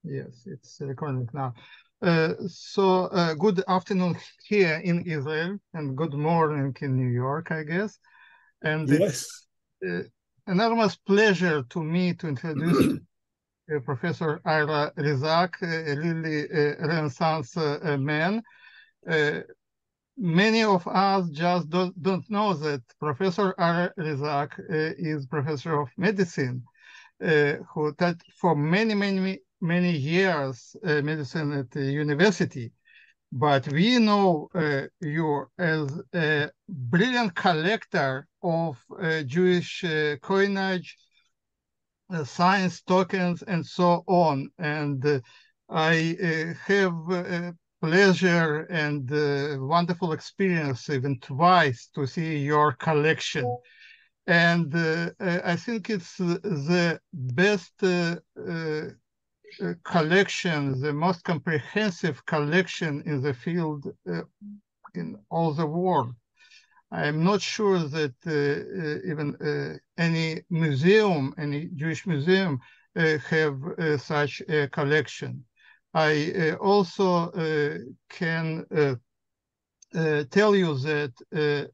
Yes, it's recording now. Good afternoon here in Israel and good morning in New York, I guess. And Yes. It's enormous pleasure to me to introduce Professor Ira Rezak, a really Renaissance man. Many of us just don't know that Professor Ira Rezak is professor of medicine, who taught for many years medicine at the university. But we know you as a brilliant collector of Jewish coinage, science tokens, and so on. And I have pleasure and wonderful experience, even twice, to see your collection. And I think it's the best collection, the most comprehensive collection in the field in all the world. I'm not sure that even any museum, any Jewish museum, have such a collection. I also can tell you that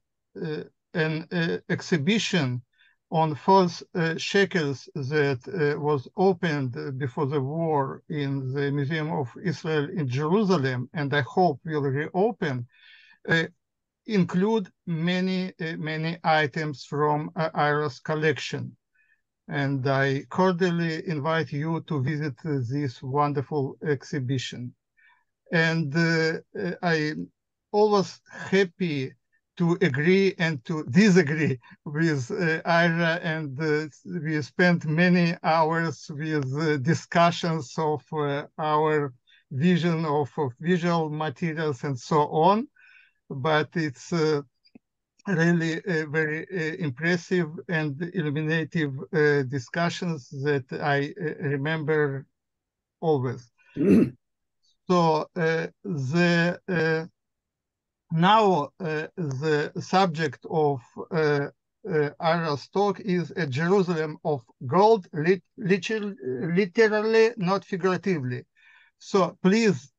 an exhibition on false shekels that was opened before the war in the Museum of Israel in Jerusalem, and I hope will reopen, include many items from Ira's collection. And I cordially invite you to visit this wonderful exhibition. And I'm always happy to agree and to disagree with Ira, and we spent many hours with discussions of our vision of visual materials and so on. But it's really very impressive and illuminative discussions that I remember always. So now the subject of Ira's talk is a Jerusalem of gold, literally, not figuratively. So please,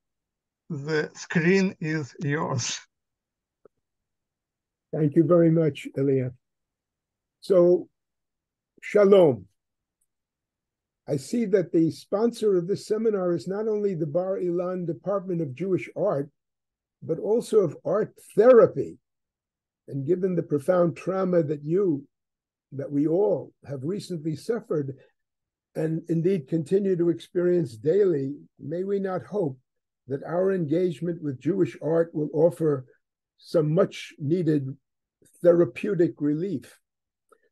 the screen is yours. Thank you very much, Elia. So, shalom. I see that the sponsor of this seminar is not only the Bar Ilan Department of Jewish Art, but also of art therapy. And given the profound trauma that we all have recently suffered, and indeed continue to experience daily, may we not hope that our engagement with Jewish art will offer some much needed therapeutic relief.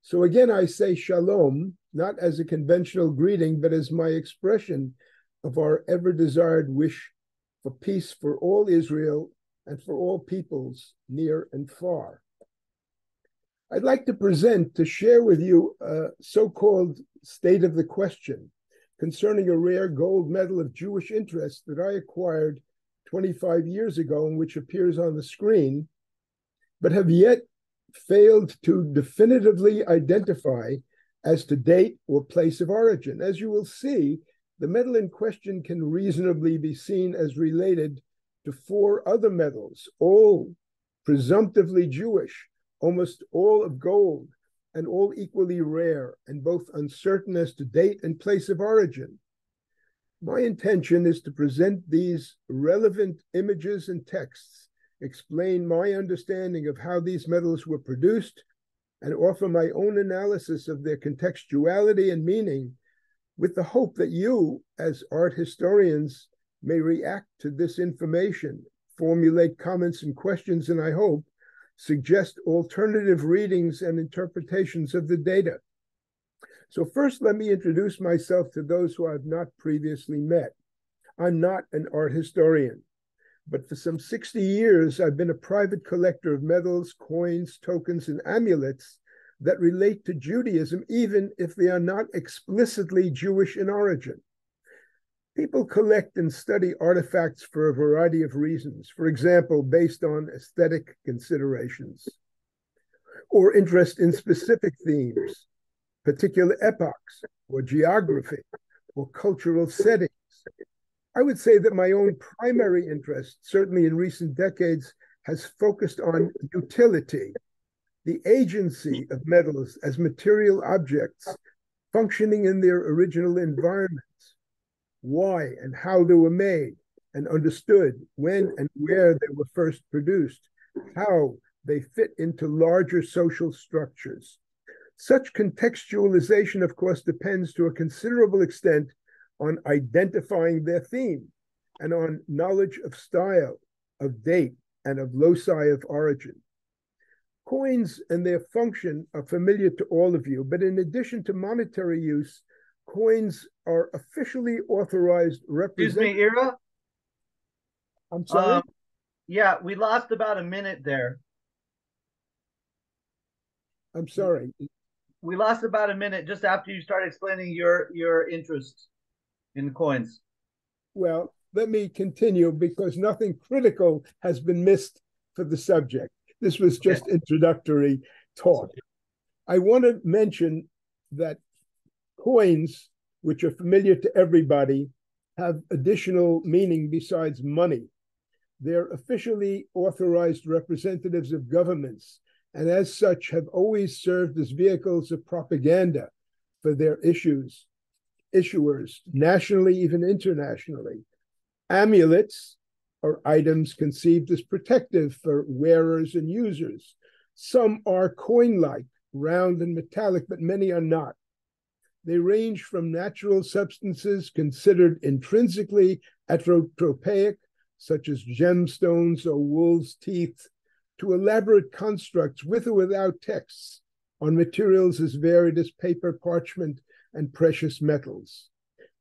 So again, I say shalom, not as a conventional greeting, but as my expression of our ever-desired wish for peace for all Israel and for all peoples near and far. I'd like to share with you a so-called state of the question concerning a rare gold medal of Jewish interest that I acquired 25 years ago and which appears on the screen, but have yet failed to definitively identify as to date or place of origin. As you will see, the medal in question can reasonably be seen as related to 4 other medals, all presumptively Jewish, almost all of gold, and all equally rare and both uncertain as to date and place of origin. My intention is to present these relevant images and texts, explain my understanding of how these medals were produced, and offer my own analysis of their contextuality and meaning, with the hope that you, as art historians, may react to this information, formulate comments and questions, and I hope suggest alternative readings and interpretations of the data. So first, let me introduce myself to those who I've not previously met. I'm not an art historian, but for some 60 years, I've been a private collector of medals, coins, tokens, and amulets that relate to Judaism, even if they are not explicitly Jewish in origin. People collect and study artifacts for a variety of reasons, for example, based on aesthetic considerations, or interest in specific themes, particular epochs, or geography, or cultural settings, I would say that my own primary interest, certainly in recent decades, has focused on utility, the agency of metals as material objects functioning in their original environments, why and how they were made and understood, when and where they were first produced, how they fit into larger social structures. Such contextualization, of course, depends to a considerable extent on identifying their theme and on knowledge of style, of date, and of loci of origin. Coins and their function are familiar to all of you, but in addition to monetary use, coins are officially authorized representatives. Excuse me, Ira? I'm sorry? Yeah, we lost about a minute there. I'm sorry. We lost about a minute just after you started explaining your interest in coins. Well, let me continue because nothing critical has been missed for the subject. This was just introductory talk. I want to mention that coins, which are familiar to everybody, have additional meaning besides money. They're officially authorized representatives of governments, and as such have always served as vehicles of propaganda for their issuers, nationally, even internationally. Amulets are items conceived as protective for wearers and users. Some are coin-like, round and metallic, but many are not. They range from natural substances considered intrinsically atropaic, such as gemstones or wolves' teeth, to elaborate constructs with or without texts on materials as varied as paper, parchment, and precious metals.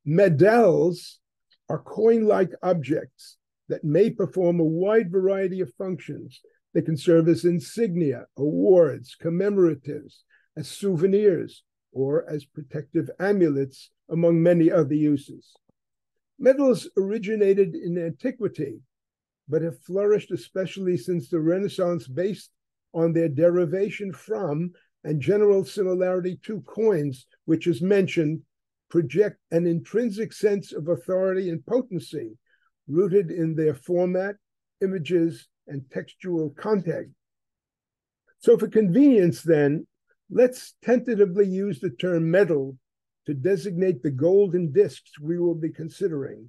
Medals are coin-like objects that may perform a wide variety of functions. They can serve as insignia, awards, commemoratives, as souvenirs, or as protective amulets, among many other uses. Medals originated in antiquity, but have flourished especially since the Renaissance based on their derivation from and general similarity to coins, which, as mentioned, project an intrinsic sense of authority and potency, rooted in their format, images, and textual content. So for convenience, then, let's tentatively use the term metal to designate the golden discs we will be considering.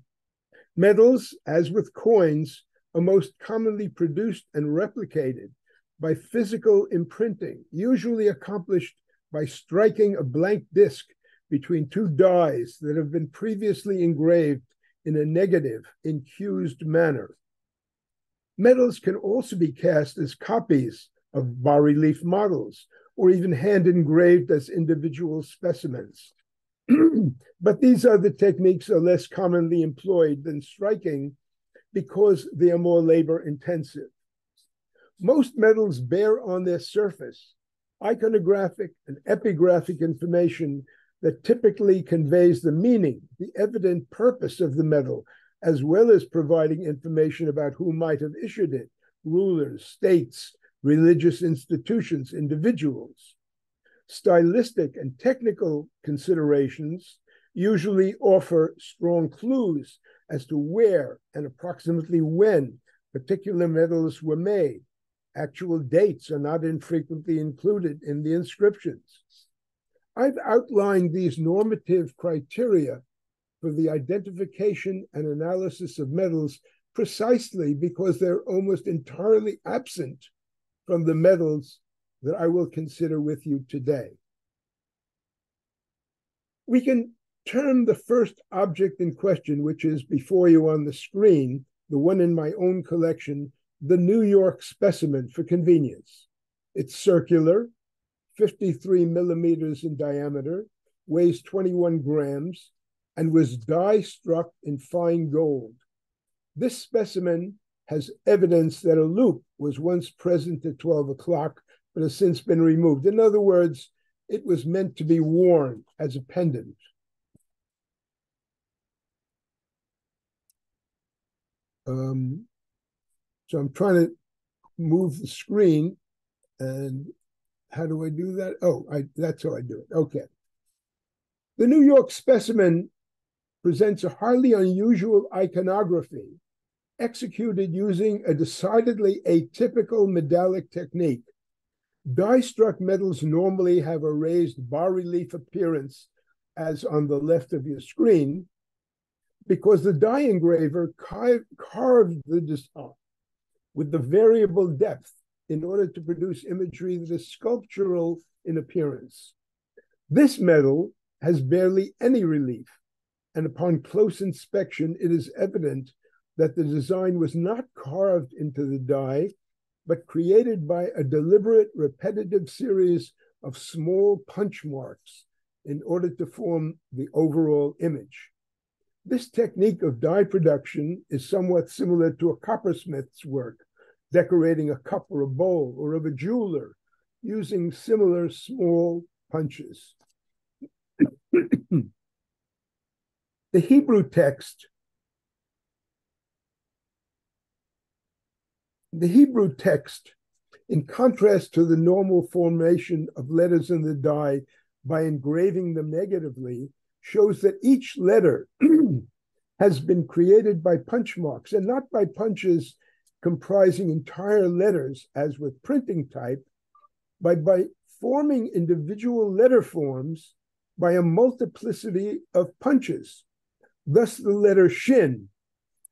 Metals, as with coins, are most commonly produced and replicated by physical imprinting, usually accomplished by striking a blank disc between two dies that have been previously engraved in a negative, incused manner. Metals can also be cast as copies of bas-relief models, or even hand-engraved as individual specimens. But these other techniques are less commonly employed than striking because they are more labor-intensive. Most metals bear on their surface iconographic and epigraphic information that typically conveys the meaning, the evident purpose of the metal, as well as providing information about who might have issued it, rulers, states, religious institutions, individuals. Stylistic and technical considerations usually offer strong clues as to where and approximately when particular metals were made. Actual dates are not infrequently included in the inscriptions. I've outlined these normative criteria for the identification and analysis of metals precisely because they're almost entirely absent from the metals that I will consider with you today. We can term the first object in question, which is before you on the screen, the one in my own collection, the New York specimen for convenience. It's circular, 53 millimeters in diameter, weighs 21 grams, and was die-struck in fine gold. This specimen has evidence that a loop was once present at 12 o'clock, but has since been removed. In other words, it was meant to be worn as a pendant. So I'm trying to move the screen, and how do I do that? Oh, that's how I do it. Okay. The New York specimen presents a highly unusual iconography executed using a decidedly atypical medallic technique. Die-struck metals normally have a raised bas-relief appearance, as on the left of your screen, because the die engraver carved the design with the variable depth in order to produce imagery that is sculptural in appearance. This metal has barely any relief, and upon close inspection, it is evident that the design was not carved into the die, but created by a deliberate, repetitive series of small punch marks in order to form the overall image. This technique of die production is somewhat similar to a coppersmith's work, decorating a cup or a bowl, or of a jeweler, using similar small punches. The Hebrew text in contrast to the normal formation of letters in the die by engraving them negatively, shows that each letter has been created by punch marks and not by punches comprising entire letters, as with printing type, but by forming individual letter forms by a multiplicity of punches. Thus, the letter Shin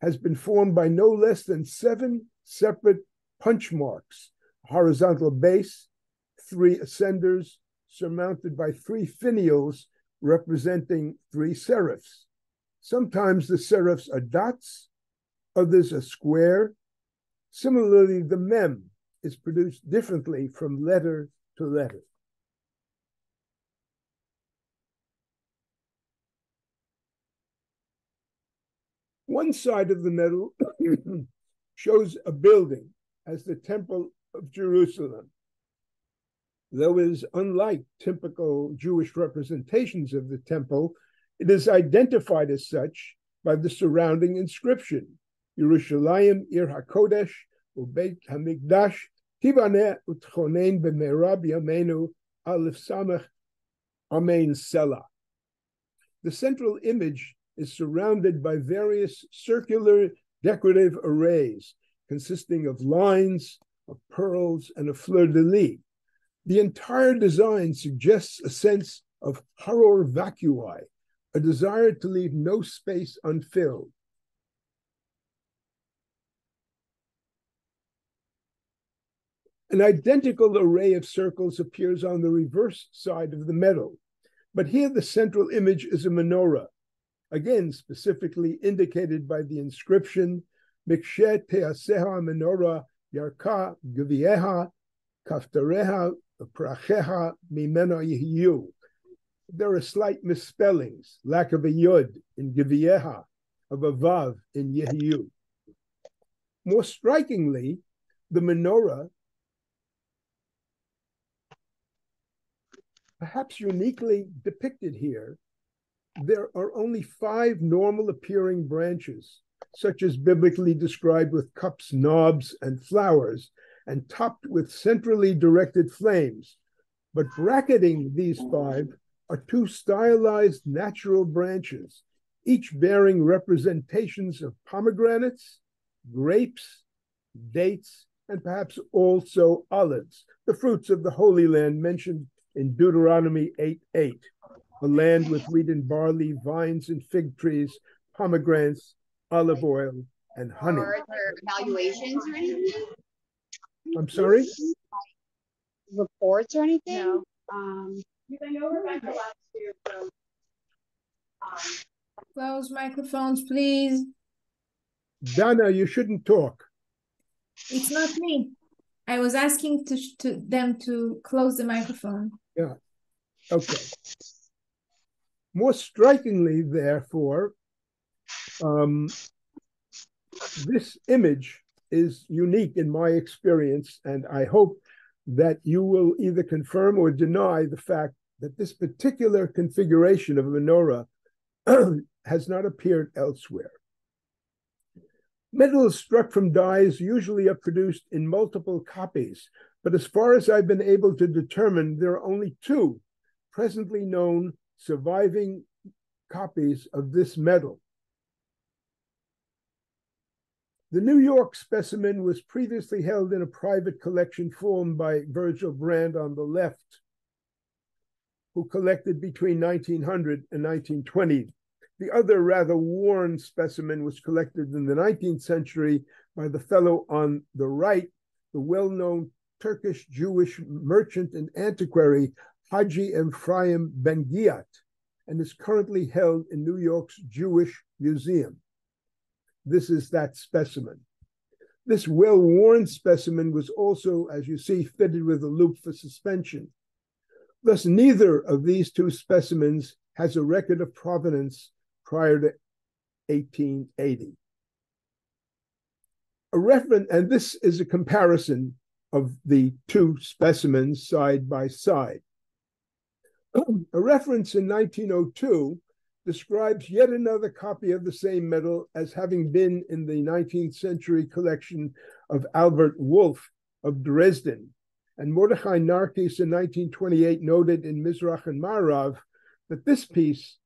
has been formed by no less than 7 separate punch marks, a horizontal base, 3 ascenders, surmounted by 3 finials representing 3 serifs. Sometimes the serifs are dots, others are square. Similarly, the mem is produced differently from letter to letter. One side of the medal shows a building as the Temple of Jerusalem. Though it is unlike typical Jewish representations of the temple, it is identified as such by the surrounding inscription, Yerushalayim Ir HaKodesh Ubeit HaMikdash Tivaneh Utchonen B'menorah B'yameinu Aleph Samech Amen Selah. The central image is surrounded by various circular decorative arrays consisting of lines, of pearls, and of fleur-de-lis. The entire design suggests a sense of horror vacui, a desire to leave no space unfilled. An identical array of circles appears on the reverse side of the medal, but here the central image is a menorah, again specifically indicated by the inscription, Mikshe teaseha menorah yarka gvieha kaftareha pracheha mimena yihiyu. There are slight misspellings, lack of a yud in gvieha, of a vav in yehiyu. More strikingly, the menorah, perhaps uniquely depicted here, there are only 5 normal appearing branches, such as biblically described with cups, knobs, and flowers, and topped with centrally directed flames. But bracketing these 5 are 2 stylized natural branches, each bearing representations of pomegranates, grapes, dates, and perhaps also olives, the fruits of the Holy Land mentioned in Deuteronomy 8:8, a land with wheat and barley, vines and fig trees, pomegranates, olive oil, and honey. Are there evaluations or anything? I'm sorry? Reports or anything? No. I know Rebecca last year, so Close microphones, please. Dana, you shouldn't talk. It's not me. I was asking to them to close the microphone. Yeah. Okay. More strikingly, therefore, this image is unique in my experience, and I hope that you will either confirm or deny the fact that this particular configuration of a menorah has not appeared elsewhere. Metals struck from dies usually are produced in multiple copies, but as far as I've been able to determine, there are only 2 presently known surviving copies of this medal. The New York specimen was previously held in a private collection formed by Virgil Brand on the left, who collected between 1900 and 1920. The other rather worn specimen was collected in the 19th century by the fellow on the right, the well-known Turkish Jewish merchant and antiquary Haji Ephraim Ben Ghiat, and is currently held in New York's Jewish Museum. This is that specimen. This well-worn specimen was also, as you see, fitted with a loop for suspension. Thus, neither of these two specimens has a record of provenance prior to 1880. And this is a comparison of the two specimens side by side. A reference in 1902 describes yet another copy of the same medal as having been in the 19th century collection of Albert Wolff of Dresden. And Mordechai Narkis in 1928 noted in Mizrach and Marav that this piece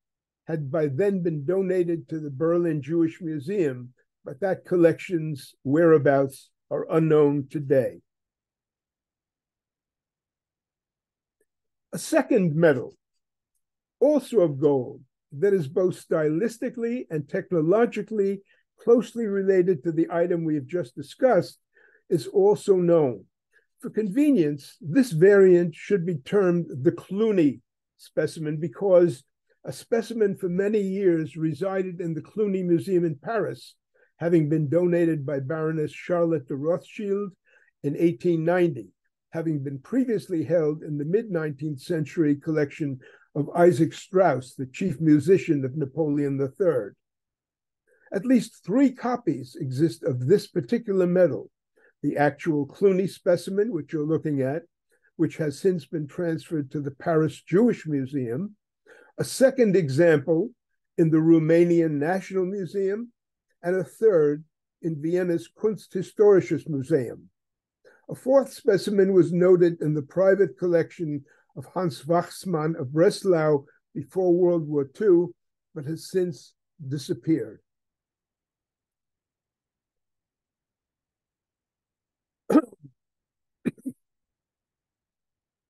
had by then been donated to the Berlin Jewish Museum, but that collection's whereabouts are unknown today. A second medal, also of gold, that is both stylistically and technologically closely related to the item we have just discussed, is also known. For convenience, this variant should be termed the Cluny specimen because a specimen for many years resided in the Cluny Museum in Paris, having been donated by Baroness Charlotte de Rothschild in 1890, having been previously held in the mid-19th century collection of Isaac Strauss, the chief musician of Napoleon III. At least 3 copies exist of this particular medal: the actual Cluny specimen, which you're looking at, which has since been transferred to the Paris Jewish Museum, a second example in the Romanian National Museum, and a third in Vienna's Kunsthistorisches Museum. A fourth specimen was noted in the private collection of Hans Wachsmann of Breslau before World War II, but has since disappeared.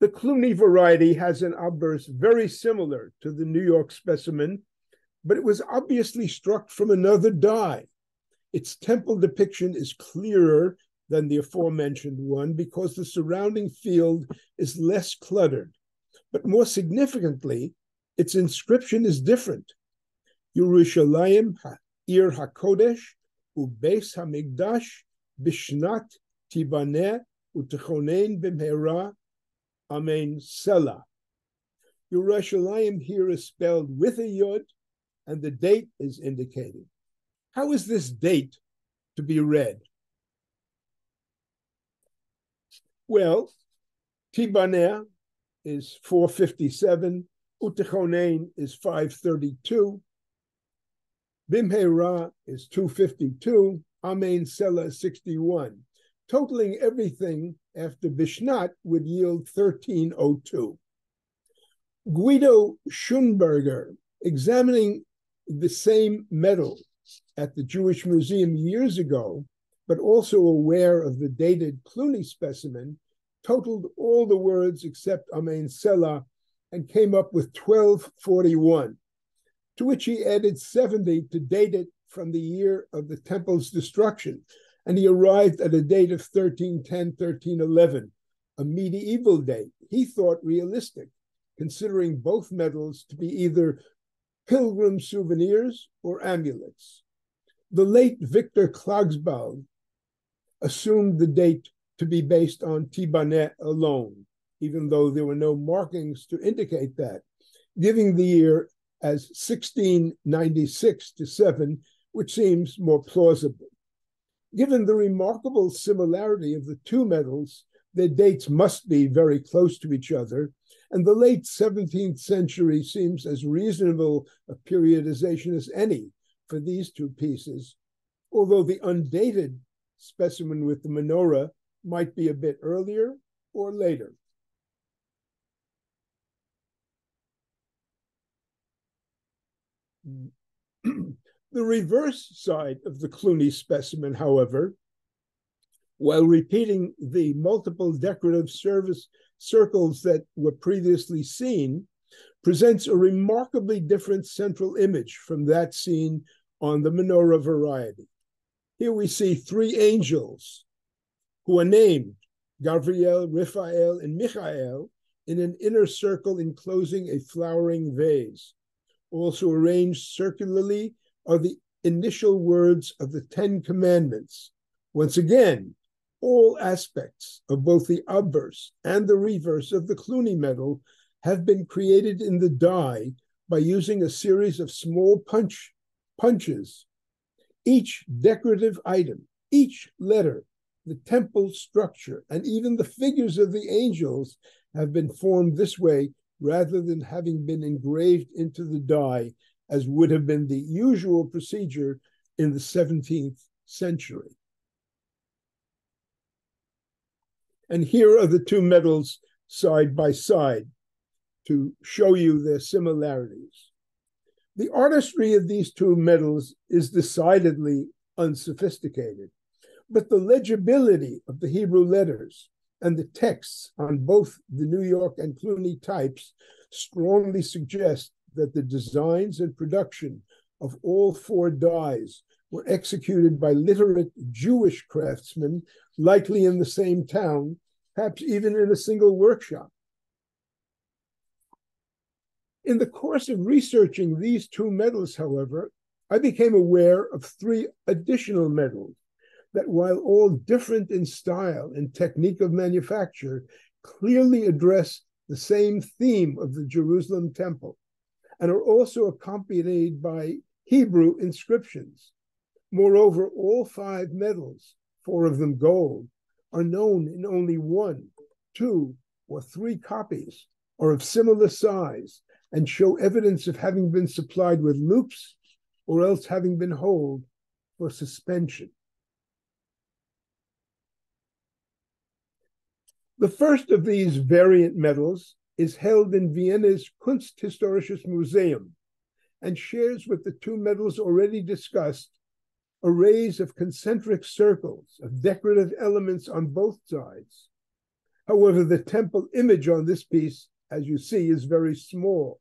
The Cluny variety has an obverse very similar to the New York specimen, but it was obviously struck from another die. Its temple depiction is clearer than the aforementioned one because the surrounding field is less cluttered. But more significantly, its inscription is different. Yerushalayim Ir HaKodesh Ubeis HaMikdash Bishnat Tibaneh Utechonein Bimhera Amen Selah. Yerushalayim here is spelled with a yod, and the date is indicated. How is this date to be read? Well, Tibaneh is 457, Utechonein is 532, Bimhera is 252, Amen Selah is 61. Totaling everything after Bishnat would yield 1302. Guido Schoenberger, examining the same medal at the Jewish Museum years ago, but also aware of the dated Cluny specimen, totaled all the words except Amen Selah and came up with 1241, to which he added 70 to date it from the year of the temple's destruction, and he arrived at a date of 1310, 1311, a medieval date he thought realistic, considering both medals to be either pilgrim souvenirs or amulets. The late Victor Klagsbald assumed the date to be based on Tibaneh alone, even though there were no markings to indicate that, giving the year as 1696 to 7, which seems more plausible. Given the remarkable similarity of the two medals, their dates must be very close to each other, and the late 17th century seems as reasonable a periodization as any for these two pieces, although the undated specimen with the menorah might be a bit earlier or later. The reverse side of the Cluny specimen, however, while repeating the multiple decorative circles that were previously seen, presents a remarkably different central image from that seen on the menorah variety. Here we see three angels who are named Gabriel, Raphael, and Michael in an inner circle enclosing a flowering vase. Also arranged circularly are the initial words of the Ten Commandments. Once again, all aspects of both the obverse and the reverse of the Cluny medal have been created in the die by using a series of small punches. Each decorative item, each letter, the temple structure, and even the figures of the angels have been formed this way rather than having been engraved into the die, as would have been the usual procedure in the 17th century. And here are the two medals side by side to show you their similarities. The artistry of these two medals is decidedly unsophisticated, but the legibility of the Hebrew letters and the texts on both the New York and Cluny types strongly suggest that the designs and production of all four dies were executed by literate Jewish craftsmen, likely in the same town, perhaps even in a single workshop. In the course of researching these two medals, however, I became aware of three additional medals that, while all different in style and technique of manufacture, clearly address the same theme of the Jerusalem temple and are also accompanied by Hebrew inscriptions. Moreover, all five medals, four of them gold, are known in only one, two, or three copies, or of similar size, and show evidence of having been supplied with loops or else having been holed for suspension. The first of these variant medals is held in Vienna's Kunsthistorisches Museum and shares with the two medals already discussed arrays of concentric circles of decorative elements on both sides. However, the temple image on this piece, as you see, is very small,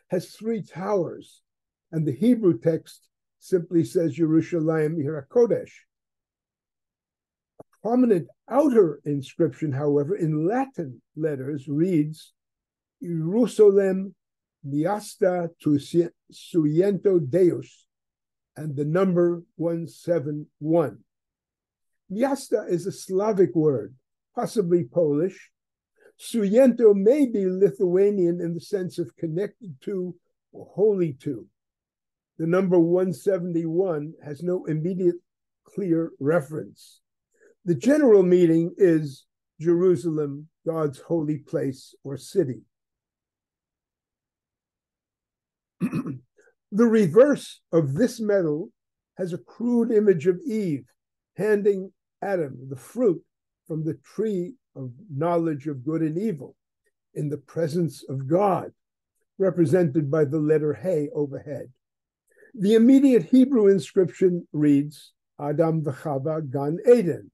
has three towers, and the Hebrew text simply says Yerushalayim Ir HaKodesh. A prominent outer inscription, however, in Latin letters reads, Jerusalem miasta tu suiento Deus, and the number 171. Miasta is a Slavic word, possibly Polish. Suiento may be Lithuanian in the sense of connected to or holy to. The number 171 has no immediate clear reference. The general meaning is Jerusalem, God's holy place or city. The reverse of this medal has a crude image of Eve handing Adam the fruit from the tree of knowledge of good and evil in the presence of God, represented by the letter He overhead. The immediate Hebrew inscription reads, Adam v'Chava Gan Eden.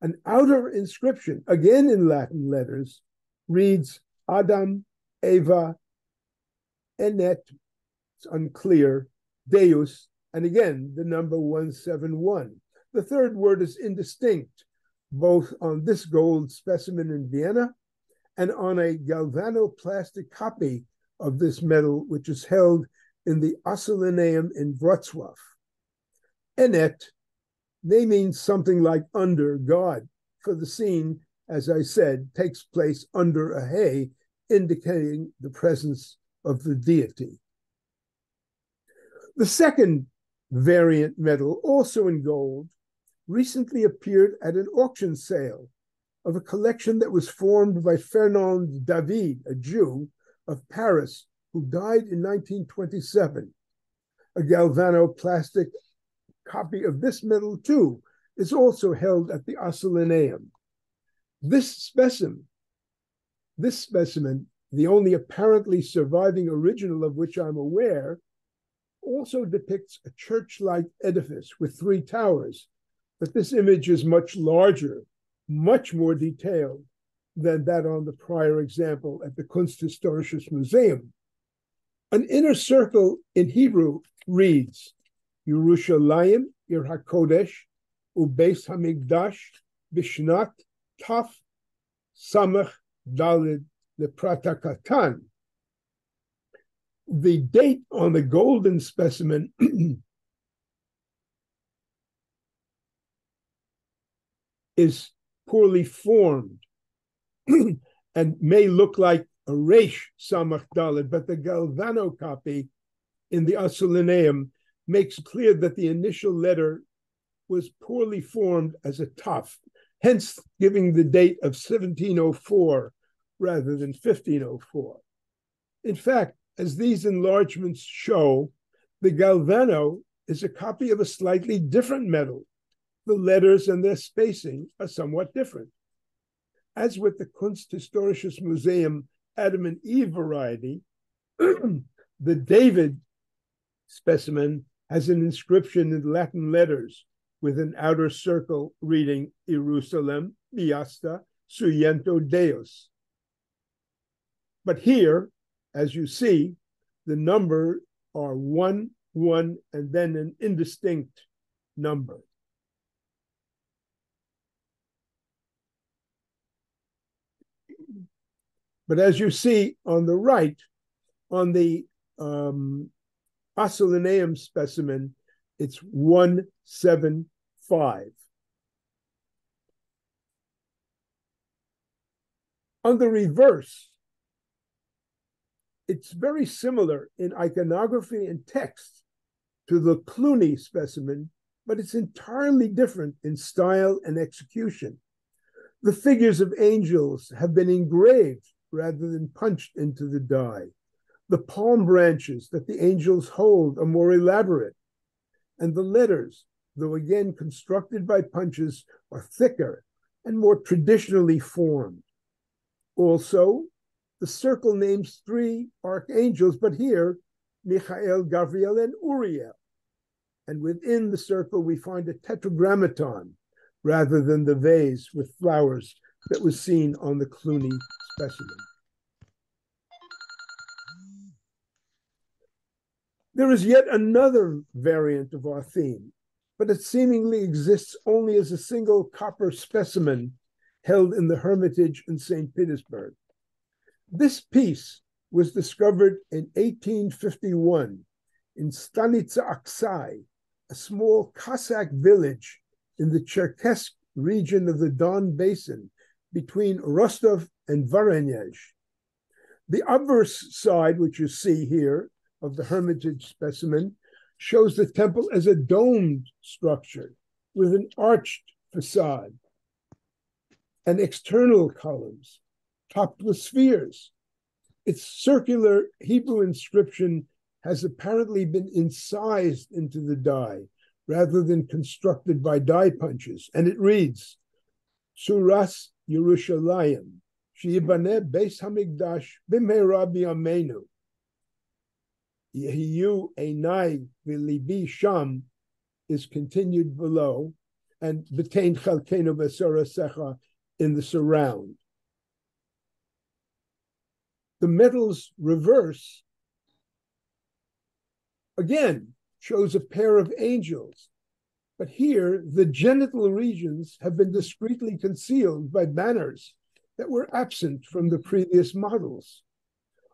An outer inscription, again in Latin letters, reads Adam, Eva, Enet, it's unclear, Deus, and again the number 171. The third word is indistinct, both on this gold specimen in Vienna and on a galvanoplastic copy of this medal, which is held in the Oscilleum in Wrocław. Enet may mean something like under God, for the scene, as I said, takes place under a hay, indicating the presence of the deity. The second variant medal, also in gold, recently appeared at an auction sale of a collection that was formed by Fernand David, a Jew of Paris, who died in 1927. A galvanoplastic copy of this medal, too, is also held at the Oscilleum. This specimen, the only apparently surviving original of which I'm aware, also depicts a church-like edifice with 3 towers, but this image is much larger, much more detailed than that on the prior example at the Kunsthistorisches Museum. An inner circle in Hebrew reads, Yerushalayim Ir HaKodesh Ubeis HaMikdash Bishnat Taf Samach Dalid Lepratakatan. The date on the golden specimen is poorly formed and may look like a Resh Samach Dalid, but the Galvano copy in the Asulineum makes clear that the initial letter was poorly formed as a Taf, hence giving the date of 1704 rather than 1504. In fact, as these enlargements show, the Galvano is a copy of a slightly different metal. The letters and their spacing are somewhat different. As with the Kunsthistorisches Museum Adam and Eve variety, the David specimen has an inscription in Latin letters with an outer circle reading Jerusalem, Biasta, Suyento Deus. But here, as you see, the number are 1, 1, and then an indistinct number. But as you see on the right, on the Asulineum specimen, it's 175. On the reverse, it's very similar in iconography and text to the Cluny specimen, but it's entirely different in style and execution. The figures of angels have been engraved rather than punched into the die. The palm branches that the angels hold are more elaborate, and the letters, though again constructed by punches, are thicker and more traditionally formed. Also, the circle names 3 archangels, but here, Michael, Gabriel, and Uriel. And within the circle, we find a tetragrammaton rather than the vase with flowers that was seen on the Cluny specimen. There is yet another variant of our theme, but it seemingly exists only as a single copper specimen held in the Hermitage in St. Petersburg. This piece was discovered in 1851 in Stanitsa Aksai, a small Cossack village in the Cherkessk region of the Don Basin between Rostov and Voronezh. The obverse side, which you see here, of the Hermitage specimen, shows the temple as a domed structure with an arched facade and external columns topped with spheres. Its circular Hebrew inscription has apparently been incised into the die rather than constructed by die punches, and it reads, Suras Yerushalayim, Sheyibaneh Beis Hamikdash B'menorah B'yameinu. Yehiyu Einai V'libi Sham is continued below, and B'tein Chalkenu B'Sorasecha in the surround. The medal's reverse, again, shows a pair of angels, but here the genital regions have been discreetly concealed by banners that were absent from the previous models.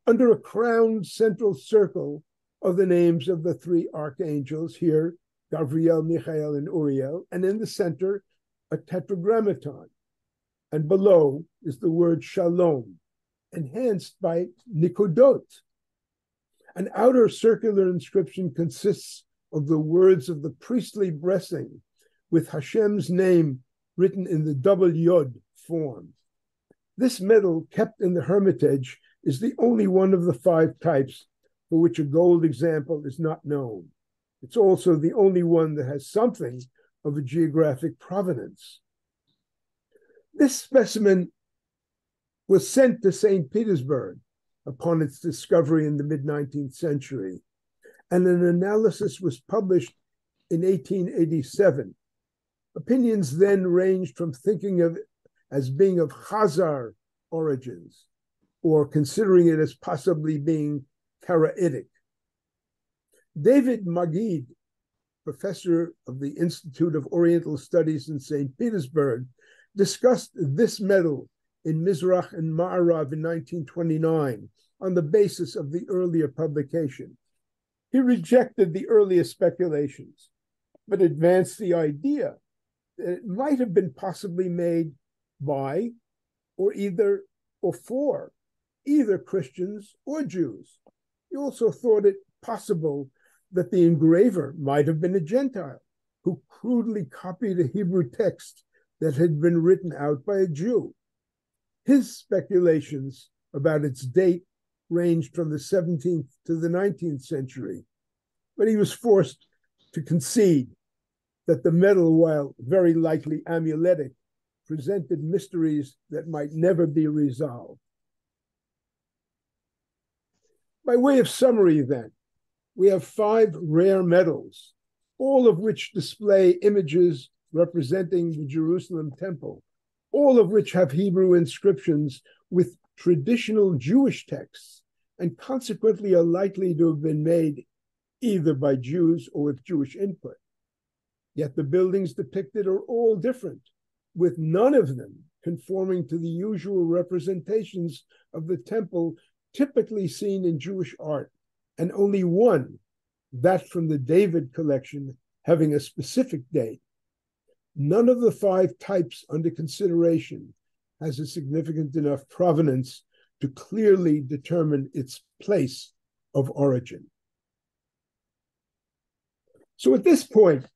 Under a crowned central circle are the names of the 3 archangels, here, Gabriel, Michael, and Uriel, and in the center, a tetragrammaton. And below is the word shalom, enhanced by nikodot. An outer circular inscription consists of the words of the priestly blessing with Hashem's name written in the double yod form. This medal kept in the Hermitage is the only one of the 5 types for which a gold example is not known. It's also the only one that has something of a geographic provenance. This specimen was sent to St. Petersburg upon its discovery in the mid-19th century, and an analysis was published in 1887. Opinions then ranged from thinking of it as being of Khazar origins, or considering it as possibly being Karaitic. David Magid, professor of the Institute of Oriental Studies in St. Petersburg, discussed this metal in Mizrach and Ma'arav in 1929 on the basis of the earlier publication. He rejected the earlier speculations, but advanced the idea that it might have been possibly made by or for either Christians or Jews. He also thought it possible that the engraver might have been a Gentile who crudely copied a Hebrew text that had been written out by a Jew. His speculations about its date ranged from the 17th to the 19th century, but he was forced to concede that the metal, while very likely amuletic, presented mysteries that might never be resolved. By way of summary, then, we have 5 rare metals, all of which display images representing the Jerusalem temple, all of which have Hebrew inscriptions with traditional Jewish texts, and consequently are likely to have been made either by Jews or with Jewish input. Yet the buildings depicted are all different, with none of them conforming to the usual representations of the temple typically seen in Jewish art, and only one, that from the David collection, having a specific date. None of the 5 types under consideration has a significant enough provenance to clearly determine its place of origin. So at this point,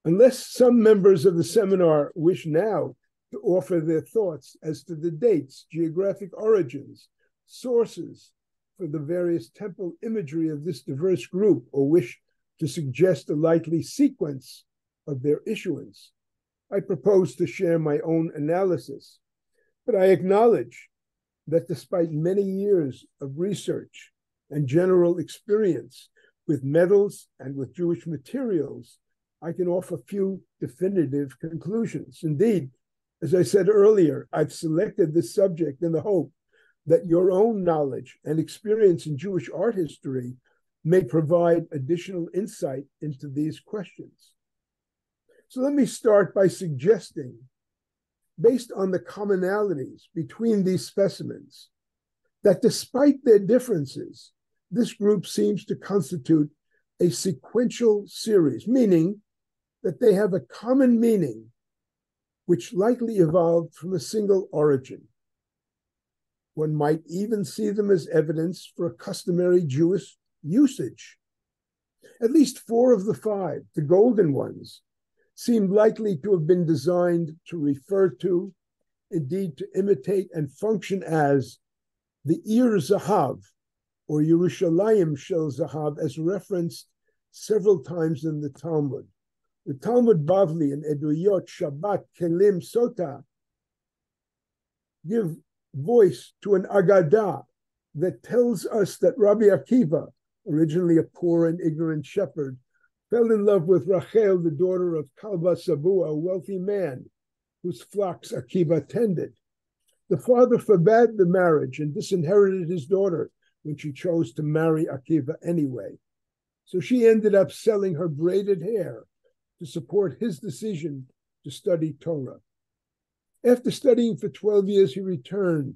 unless some members of the seminar wish now to offer their thoughts as to the dates, geographic origins, sources for the various temple imagery of this diverse group, or wish to suggest a likely sequence of their issuance, I propose to share my own analysis. But I acknowledge that despite many years of research and general experience with metals and with Jewish materials, I can offer few definitive conclusions. Indeed, as I said earlier, I've selected this subject in the hope that your own knowledge and experience in Jewish art history may provide additional insight into these questions. So let me start by suggesting, based on the commonalities between these specimens, that despite their differences, this group seems to constitute a sequential series, meaning that they have a common meaning which likely evolved from a single origin. One might even see them as evidence for a customary Jewish usage. At least 4 of the 5, the golden ones, seem likely to have been designed to refer to, indeed to imitate and function as, the Ir Zahav, or Yerushalayim Shel Zahav, as referenced several times in the Talmud. The Talmud Bavli and Eduyot, Shabbat, Kelim, Sota give voice to an Agadah that tells us that Rabbi Akiva, originally a poor and ignorant shepherd, fell in love with Rachel, the daughter of Kalba Sabua, a wealthy man whose flocks Akiva tended. The father forbade the marriage and disinherited his daughter when she chose to marry Akiva anyway. So she ended up selling her braided hair to support his decision to study Torah. After studying for 12 years, he returned,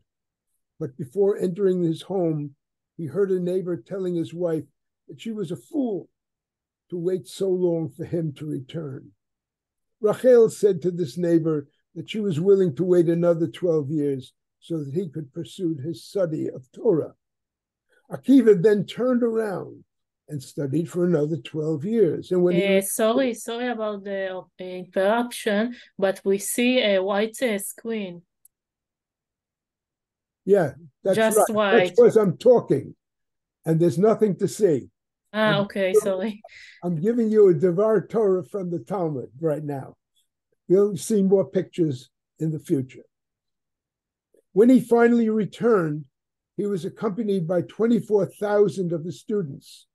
but before entering his home, he heard a neighbor telling his wife that she was a fool to wait so long for him to return. Rachel said to this neighbor that she was willing to wait another 12 years so that he could pursue his study of Torah. Akiva then turned around and studied for another 12 years. And when sorry about the interruption, but we see a white screen. Yeah, that's just right. white. That's because I'm talking and there's nothing to see. Okay, sorry. I'm giving you a Devar Torah from the Talmud right now. You'll see more pictures in the future. When he finally returned, he was accompanied by 24,000 of his students,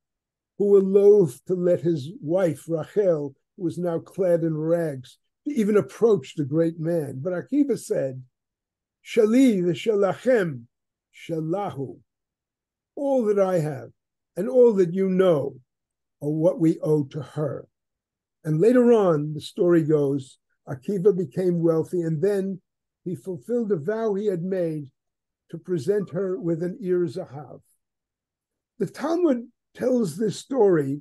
who were loath to let his wife, Rachel, who was now clad in rags, to even approach the great man. But Akiva said, Shali v'shalachem shalahu. All that I have and all that you know are what we owe to her. And later on, the story goes, Akiva became wealthy, and then he fulfilled a vow he had made to present her with an ear zahav. The Talmud tells this story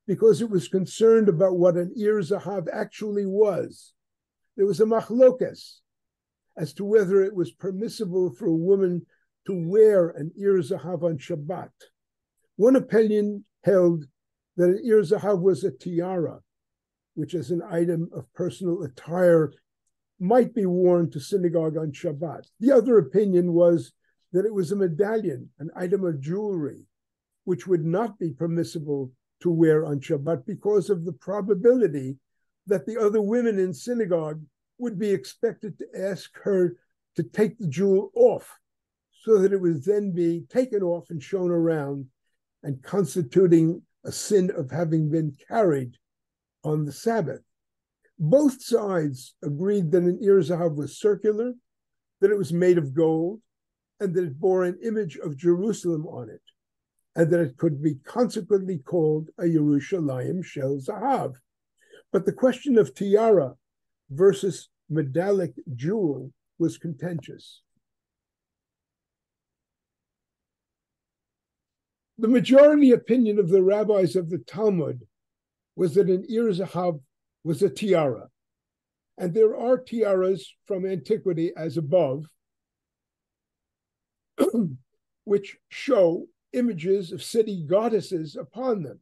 because it was concerned about what an ear zahav actually was. There was a machlokes as to whether it was permissible for a woman to wear an ear zahav on Shabbat. One opinion held that an ear zahav was a tiara, which is an item of personal attire, might be worn to synagogue on Shabbat. The other opinion was that it was a medallion, an item of jewelry, which would not be permissible to wear on Shabbat because of the probability that the other women in synagogue would be expected to ask her to take the jewel off so that it would then be taken off and shown around and constituting a sin of having been carried on the Sabbath. Both sides agreed that an ear zahav was circular, that it was made of gold, and that it bore an image of Jerusalem on it, and that it could be consequently called a Yerushalayim shel zahav. But the question of tiara versus metallic jewel was contentious. The majority opinion of the rabbis of the Talmud was that an ear zahav was a tiara. And there are tiaras from antiquity as above, which show images of city goddesses upon them,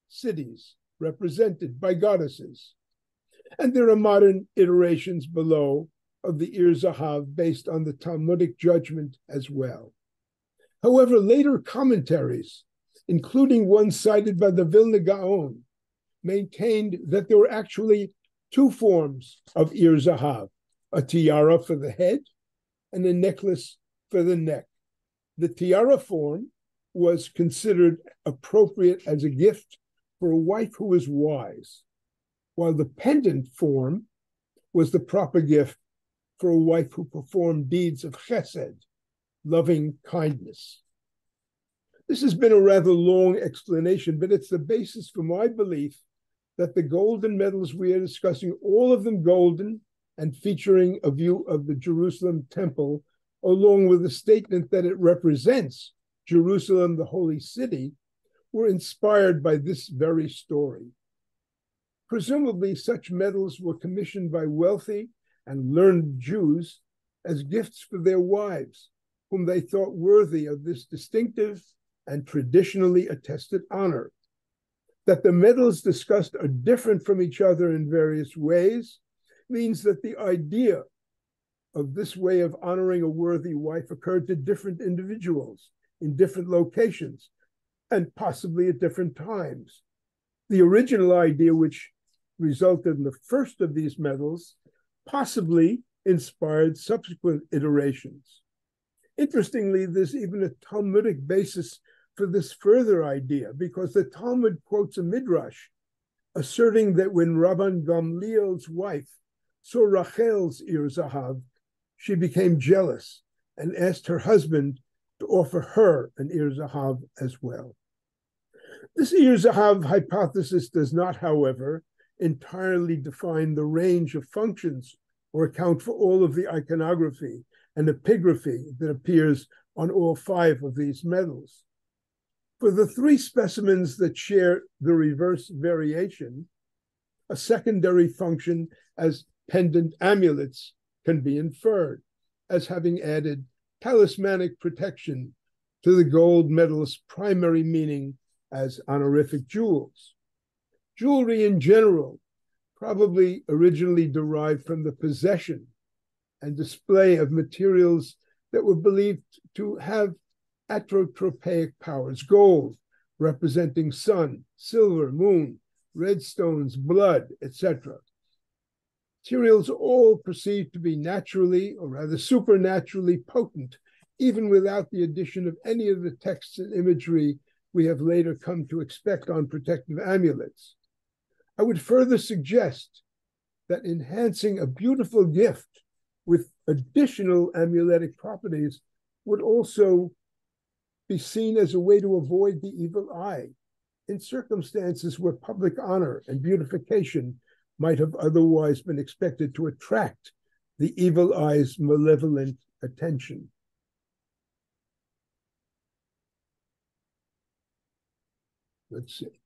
cities represented by goddesses. And there are modern iterations below of the ear zahav based on the Talmudic judgment as well. However, later commentaries, including one cited by the Vilna Gaon, maintained that there were actually two forms of ear zahav, a tiara for the head and a necklace for the neck. The tiara form was considered appropriate as a gift for a wife who was wise, while the pendant form was the proper gift for a wife who performed deeds of chesed, loving kindness. This has been a rather long explanation, but it's the basis for my belief that the golden medals we are discussing, all of them golden and featuring a view of the Jerusalem temple, along with the statement that it represents Jerusalem, the holy city, were inspired by this very story. Presumably, such medals were commissioned by wealthy and learned Jews as gifts for their wives, whom they thought worthy of this distinctive and traditionally attested honor. That the medals discussed are different from each other in various ways means that the idea of this way of honoring a worthy wife occurred to different individuals in different locations and possibly at different times. The original idea, which resulted in the first of these medals, possibly inspired subsequent iterations. Interestingly, there's even a Talmudic basis for this further idea, because the Talmud quotes a midrash asserting that when Rabban Gamliel's wife saw Rachel's ear zahav, she became jealous and asked her husband to offer her an ear zahav as well. This ear zahav hypothesis does not, however, entirely define the range of functions or account for all of the iconography and epigraphy that appears on all five of these medals. For the three specimens that share the reverse variation, a secondary function as pendant amulets can be inferred as having added talismanic protection to the gold medal's primary meaning as honorific jewels. Jewelry in general probably originally derived from the possession and display of materials that were believed to have atotropaic powers, gold representing sun, silver, moon, red stones, blood, etc. Materials all perceived to be naturally, or rather supernaturally potent, even without the addition of any of the texts and imagery we have later come to expect on protective amulets. I would further suggest that enhancing a beautiful gift with additional amuletic properties would also be seen as a way to avoid the evil eye in circumstances where public honor and beautification might have otherwise been expected to attract the evil eye's malevolent attention. Let's see.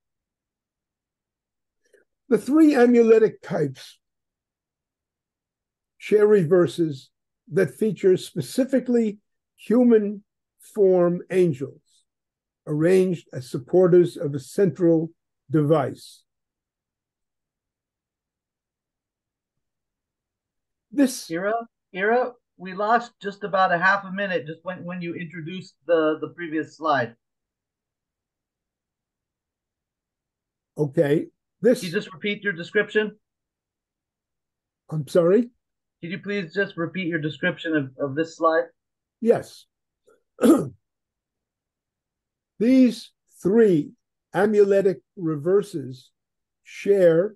The three amuletic types share reverses that feature specifically human form angels, arranged as supporters of a central device. This Ira, we lost just about a half a minute just when you introduced the previous slide. Okay. Can you just repeat your description? I'm sorry? Could you please just repeat your description of this slide? Yes. These three amuletic reverses share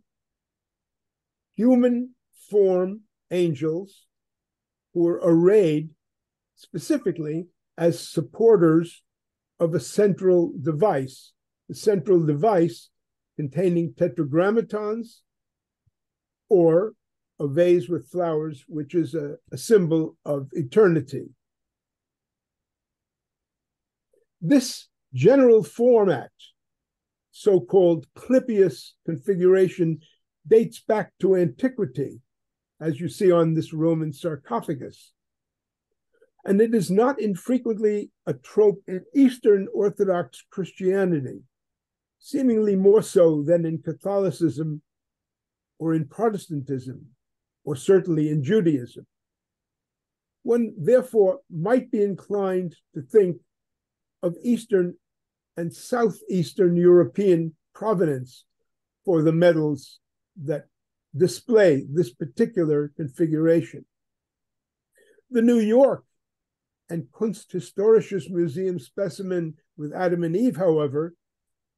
human form angels who are arrayed specifically as supporters of a central device, the central device containing tetragrammatons or a vase with flowers, which is a symbol of eternity. This general format, so-called Clypeus configuration, dates back to antiquity, as you see on this Roman sarcophagus. And it is not infrequently a trope in Eastern Orthodox Christianity, seemingly more so than in Catholicism or in Protestantism, or certainly in Judaism. One therefore might be inclined to think of Eastern and Southeastern European provenance for the medals that display this particular configuration. The New York and Kunsthistorisches Museum specimen with Adam and Eve, however,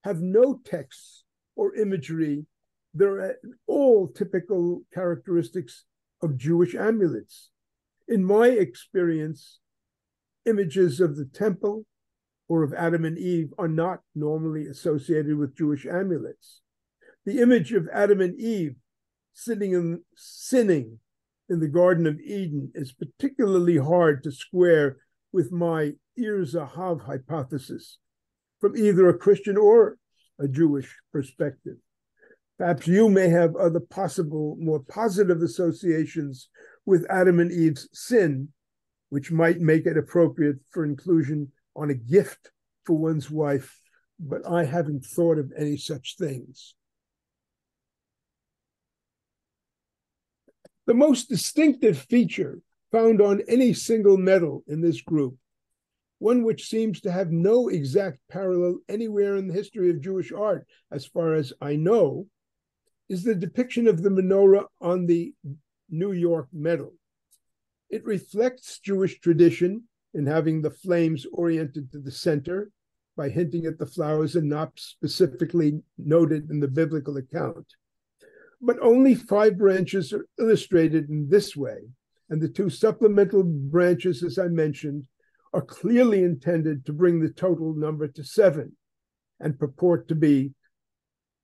have no texts or imagery. They're all typical characteristics of Jewish amulets. In my experience, images of the temple or of Adam and Eve are not normally associated with Jewish amulets. The image of Adam and Eve sinning in the Garden of Eden is particularly hard to square with my Ir Zahav hypothesis from either a Christian or a Jewish perspective. Perhaps you may have other possible, more positive associations with Adam and Eve's sin, which might make it appropriate for inclusion on a gift for one's wife, but I haven't thought of any such things. The most distinctive feature found on any single medal in this group, one which seems to have no exact parallel anywhere in the history of Jewish art, as far as I know, is the depiction of the menorah on the New York medal. It reflects Jewish tradition in having the flames oriented to the center by hinting at the flowers and not specifically noted in the biblical account. But only 5 branches are illustrated in this way, and the 2 supplemental branches, as I mentioned, are clearly intended to bring the total number to 7 and purport to be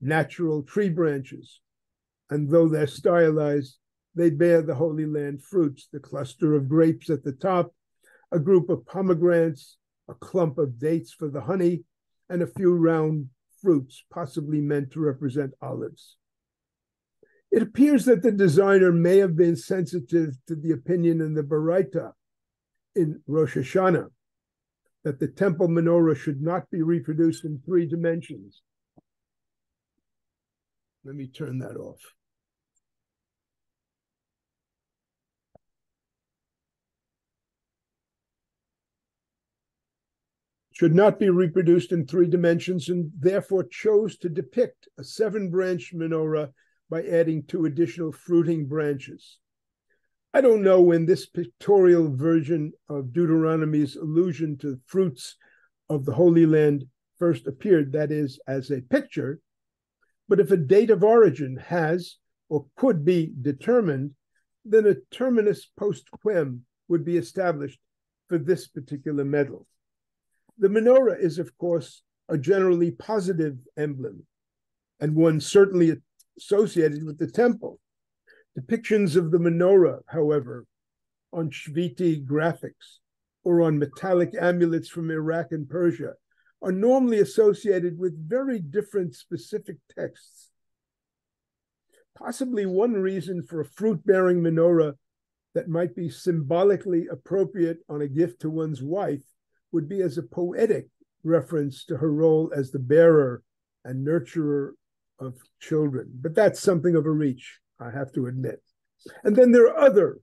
natural tree branches. And though they're stylized, they bear the Holy Land fruits, the cluster of grapes at the top, a group of pomegranates, a clump of dates for the honey, and a few round fruits, possibly meant to represent olives. It appears that the designer may have been sensitive to the opinion in the Baraita in Rosh Hashanah that the temple menorah should not be reproduced in 3 dimensions. Let me turn that off. Should not be reproduced in 3 dimensions, and therefore chose to depict a 7-branch menorah by adding 2 additional fruiting branches. I don't know when this pictorial version of Deuteronomy's allusion to fruits of the Holy Land first appeared, that is, as a picture, but if a date of origin has or could be determined, then a terminus post quem would be established for this particular medal. The menorah is, of course, a generally positive emblem, and one certainly associated with the temple. Depictions of the menorah, however, on Shviti graphics or on metallic amulets from Iraq and Persia are normally associated with very different specific texts. Possibly one reason for a fruit-bearing menorah that might be symbolically appropriate on a gift to one's wife would be as a poetic reference to her role as the bearer and nurturer of children. But that's something of a reach, I have to admit. And then there are other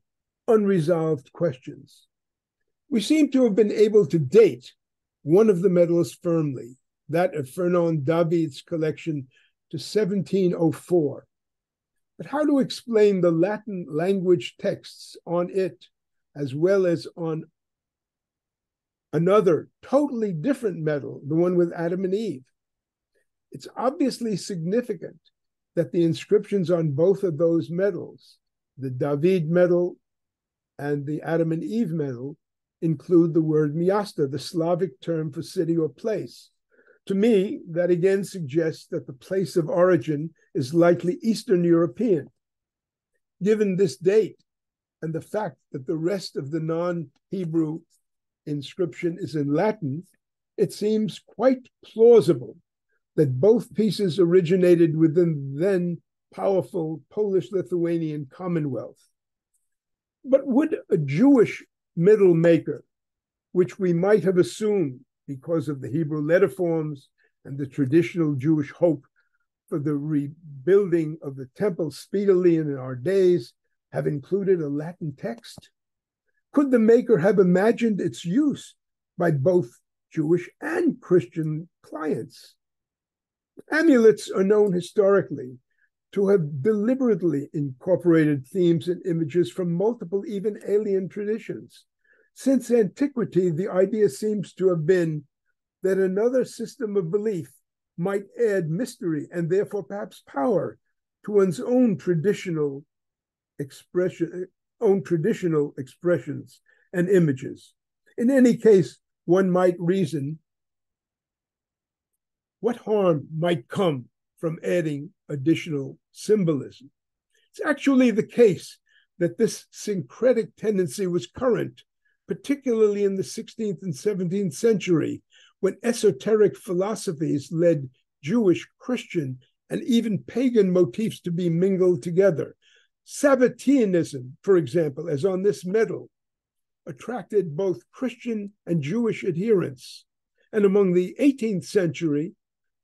unresolved questions. We seem to have been able to date one of the medals firmly, that of Fernand David's collection, to 1704. But how to explain the Latin language texts on it, as well as on another totally different medal, the one with Adam and Eve? It's obviously significant that the inscriptions on both of those medals, the David medal and the Adam and Eve medal, include the word miasta, the Slavic term for city or place. To me, that again suggests that the place of origin is likely Eastern European. Given this date and the fact that the rest of the non-Hebrew inscription is in Latin, it seems quite plausible that both pieces originated within the then powerful Polish-Lithuanian Commonwealth. But would a Jewish medal maker, which we might have assumed because of the Hebrew letter forms and the traditional Jewish hope for the rebuilding of the temple speedily and in our days, have included a Latin text? Could the maker have imagined its use by both Jewish and Christian clients? Amulets are known historically to have deliberately incorporated themes and images from multiple, even alien traditions. Since antiquity, the idea seems to have been that another system of belief might add mystery and therefore perhaps power to one's own traditional expressions and images. In any case, one might reason what harm might come from adding additional symbolism. It's actually the case that this syncretic tendency was current, particularly in the 16th and 17th century, when esoteric philosophies led Jewish, Christian, and even pagan motifs to be mingled together. Sabbateanism, for example, as on this medal, attracted both Christian and Jewish adherents. And among the 18th century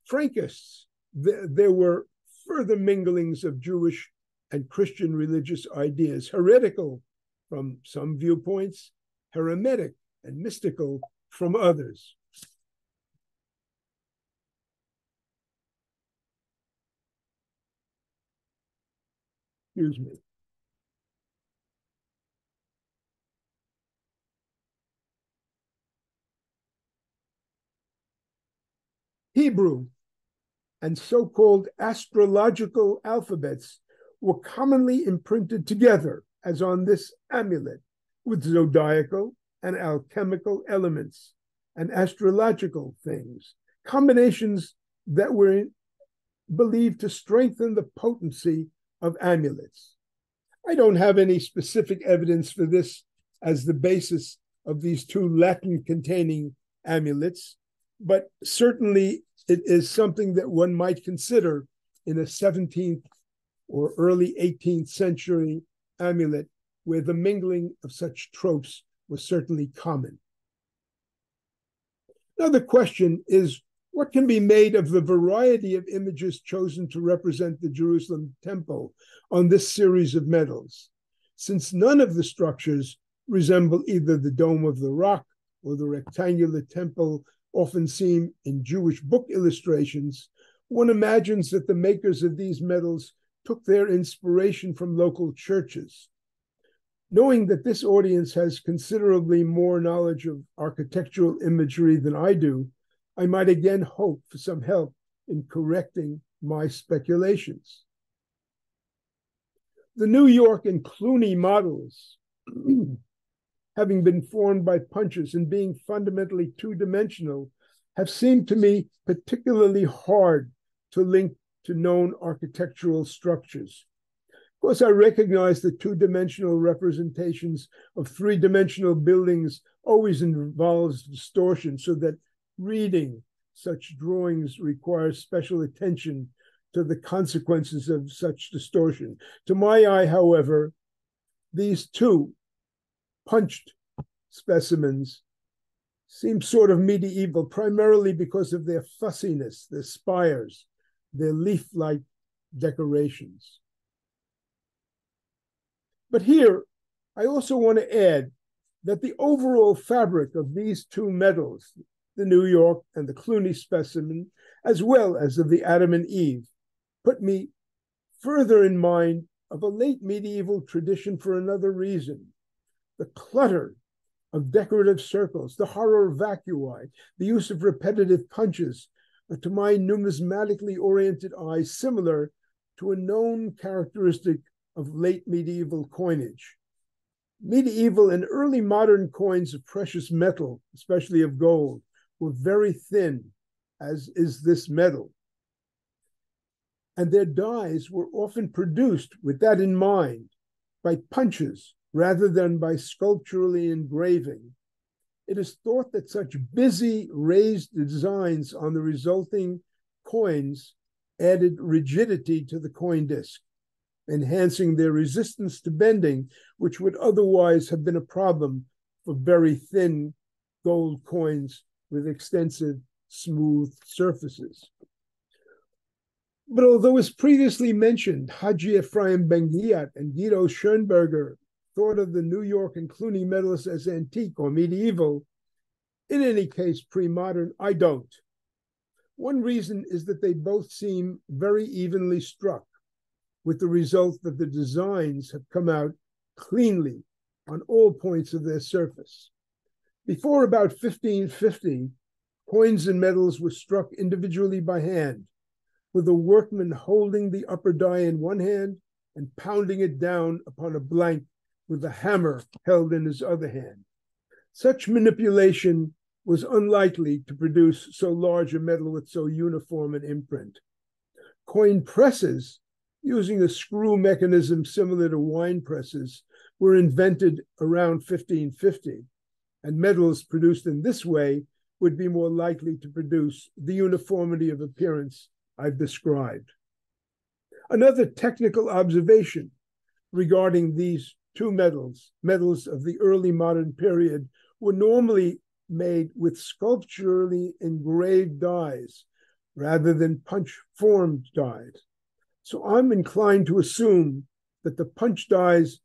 Frankists, there were further minglings of Jewish and Christian religious ideas, heretical from some viewpoints, hermetic and mystical from others. Excuse me. Hebrew and so-called astrological alphabets were commonly imprinted together, as on this amulet, with zodiacal and alchemical elements and astrological things, combinations that were believed to strengthen the potency of amulets. I don't have any specific evidence for this as the basis of these two Latin-containing amulets, but certainly it is something that one might consider in a 17th or early 18th century amulet where the mingling of such tropes was certainly common. Another question is, what can be made of the variety of images chosen to represent the Jerusalem temple on this series of medals? Since none of the structures resemble either the Dome of the Rock or the rectangular temple often seen in Jewish book illustrations, one imagines that the makers of these medals took their inspiration from local churches. Knowing that this audience has considerably more knowledge of architectural imagery than I do, I might again hope for some help in correcting my speculations. The New York and Cluny models, having been formed by punches and being fundamentally two-dimensional, have seemed to me particularly hard to link to known architectural structures. Of course, I recognize that two-dimensional representations of three-dimensional buildings always involves distortion, so that reading such drawings requires special attention to the consequences of such distortion. To my eye, however, these two punched specimens seem sort of medieval, primarily because of their fussiness, their spires, their leaf-like decorations. But here, I also want to add that the overall fabric of these two medals, the New York and the Cluny specimen, as well as of the Adam and Eve, put me further in mind of a late medieval tradition for another reason. The clutter of decorative circles, the horror vacui, the use of repetitive punches are, to my numismatically oriented eye, similar to a known characteristic of late medieval coinage. Medieval and early modern coins of precious metal, especially of gold, were very thin, as is this metal. And their dies were often produced with that in mind, by punches rather than by sculpturally engraving. It is thought that such busy raised designs on the resulting coins added rigidity to the coin disc, enhancing their resistance to bending, which would otherwise have been a problem for very thin gold coins with extensive smooth surfaces. But although, as previously mentioned, Haji Ephraim Ben-Ghiat and Guido Schoenberger thought of the New York and Cluny medals as antique or medieval, in any case pre-modern, I don't. One reason is that they both seem very evenly struck, with the result that the designs have come out cleanly on all points of their surface. Before about 1550, coins and medals were struck individually by hand, with a workman holding the upper die in one hand and pounding it down upon a blank with a hammer held in his other hand. Such manipulation was unlikely to produce so large a metal with so uniform an imprint. Coin presses, using a screw mechanism similar to wine presses, were invented around 1550, and medals produced in this way would be more likely to produce the uniformity of appearance I've described. Another technical observation regarding these two medals of the early modern period, were normally made with sculpturally engraved dies rather than punch-formed dies. So I'm inclined to assume that the punch dies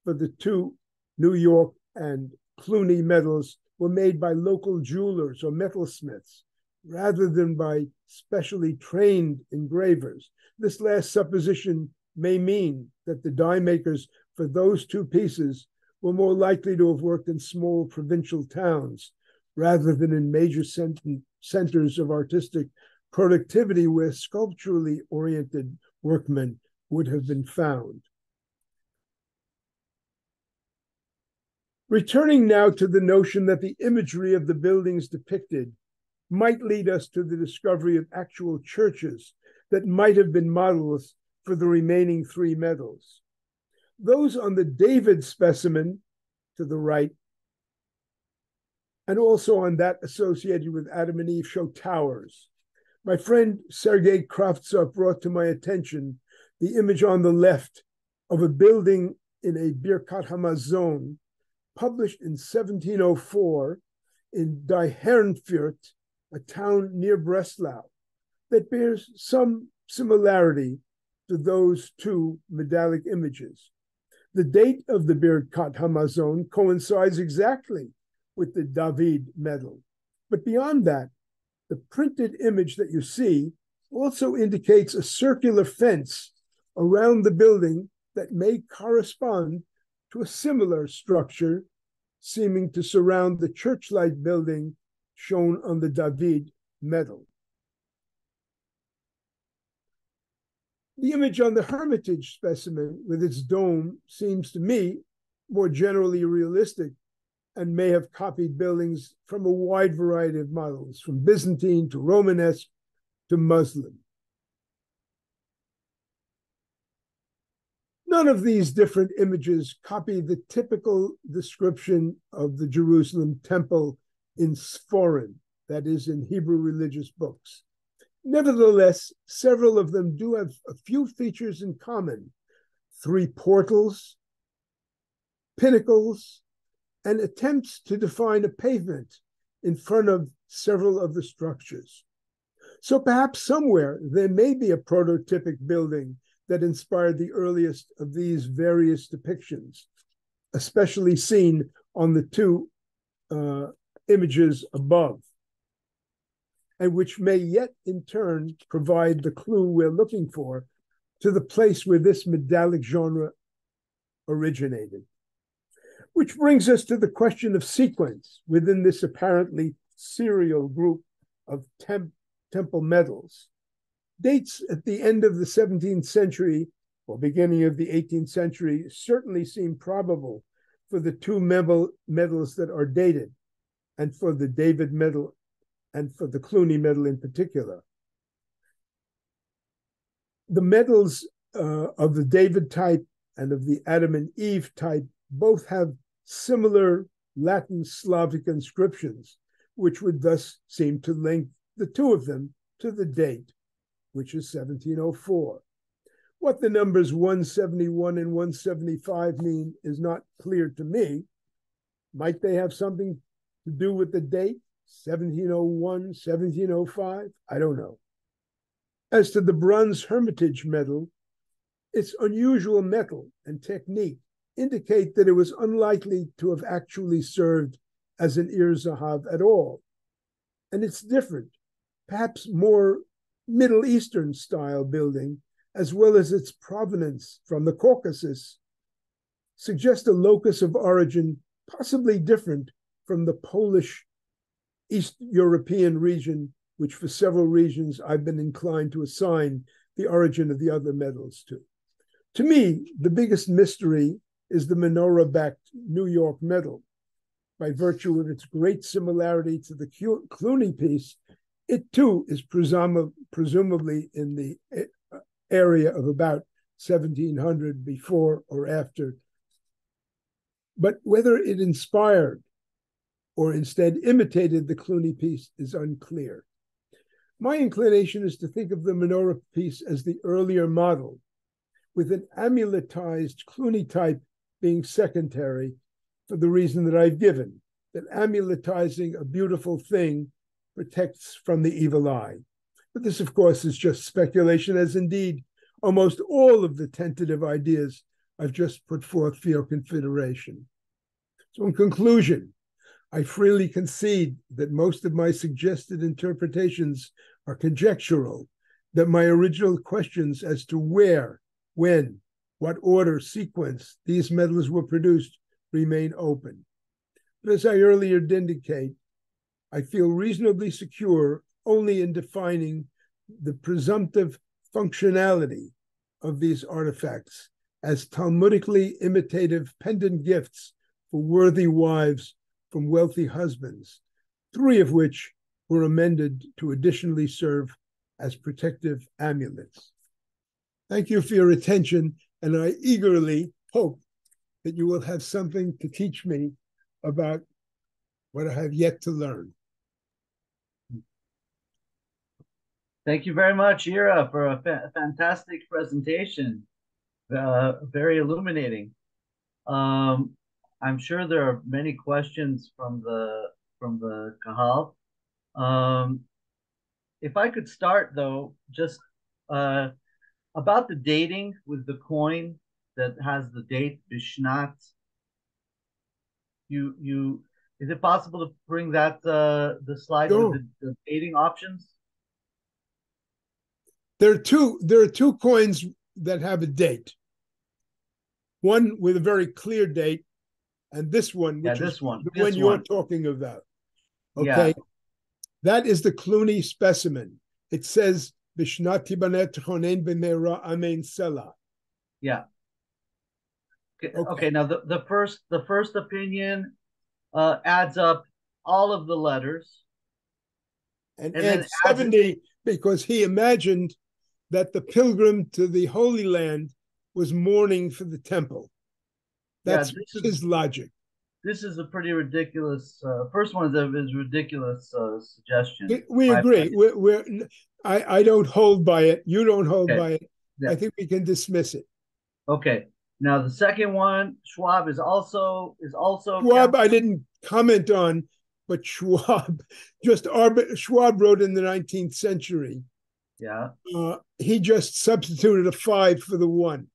for the two New York and Cluny medals were made by local jewelers or metalsmiths, rather than by specially trained engravers. This last supposition may mean that the die makers for those two pieces were more likely to have worked in small provincial towns rather than in major centers of artistic productivity where sculpturally oriented workmen would have been found. Returning now to the notion that the imagery of the buildings depicted might lead us to the discovery of actual churches that might have been models for the remaining three medals. Those on the David specimen to the right, and also on that associated with Adam and Eve, show towers. My friend Sergei Kravtsov brought to my attention the image on the left of a building in a Birkat Hamazon, published in 1704 in Die Herrenfurt, a town near Breslau, that bears some similarity to those two medallic images. The date of the Birkat Hamazon coincides exactly with the David medal. But beyond that, the printed image that you see also indicates a circular fence around the building that may correspond to a similar structure seeming to surround the church-like building shown on the David metal. The image on the Hermitage specimen with its dome seems to me more generally realistic and may have copied buildings from a wide variety of models, from Byzantine to Romanesque to Muslim. None of these different images copy the typical description of the Jerusalem temple in Sforim, that is, in Hebrew religious books. Nevertheless, several of them do have a few features in common: 3 portals, pinnacles, and attempts to define a pavement in front of several of the structures. So perhaps somewhere there may be a prototypic building that inspired the earliest of these various depictions, especially seen on the 2 images above, and which may yet in turn provide the clue we're looking for to the place where this medallic genre originated. Which brings us to the question of sequence within this apparently serial group of temple medals. Dates at the end of the 17th century or beginning of the 18th century certainly seem probable for the 2 medals that are dated, and for the David medal and for the Cluny medal in particular. The medals of the David type and of the Adam and Eve type both have similar Latin Slavic inscriptions, which would thus seem to link the 2 of them to the date, which is 1704. What the numbers 171 and 175 mean is not clear to me. Might they have something to do with the date, 1701, 1705? I don't know. As to the bronze Hermitage medal, its unusual metal and technique indicate that it was unlikely to have actually served as an Ir Zahav at all. And it's different, perhaps more Middle Eastern style building, as well as its provenance from the Caucasus, suggest a locus of origin possibly different from the Polish East European region, which for several reasons I've been inclined to assign the origin of the other medals to. To me, the biggest mystery is the menorah-backed New York medal. By virtue of its great similarity to the Cluny piece, it too is presumably in the area of about 1700 before or after. But whether it inspired or instead imitated the Cluny piece is unclear. My inclination is to think of the menorah piece as the earlier model, with an amuletized Cluny type being secondary for the reason that I've given, that amuletizing a beautiful thing protects from the evil eye. But this, of course, is just speculation, as indeed almost all of the tentative ideas I've just put forth for your consideration. So in conclusion, I freely concede that most of my suggested interpretations are conjectural, that my original questions as to where, when, what order, sequence these medals were produced remain open. But as I earlier did indicate, I feel reasonably secure only in defining the presumptive functionality of these artifacts as Talmudically imitative pendant gifts for worthy wives from wealthy husbands, 3 of which were amended to additionally serve as protective amulets. Thank you for your attention, and I eagerly hope that you will have something to teach me about what I have yet to learn. Thank you very much, Ira, for a fantastic presentation. Very illuminating. I'm sure there are many questions from the Kahal. If I could start though, just about the dating with the coin that has the date Bishnat. Is it possible to bring that the slide with the dating options? There are two coins that have a date. One with a very clear date, and this one, which is the one you're talking about. Okay. That is the Cluny specimen. It says Bishnat tibanet chonen b'menorah amen selah. Yeah. Okay. Now the first opinion adds up all of the letters and adds 70 because he imagined that the pilgrim to the Holy Land was mourning for the temple. That's his logic. This is a pretty ridiculous. First one is ridiculous suggestion. We agree. I don't hold by it. You don't hold by it. Yeah. I think we can dismiss it. Okay. Now the second one, Schwab is also. Schwab, I didn't comment on, but Schwab wrote in the 19th century. Yeah. He just substituted a 5 for the 1.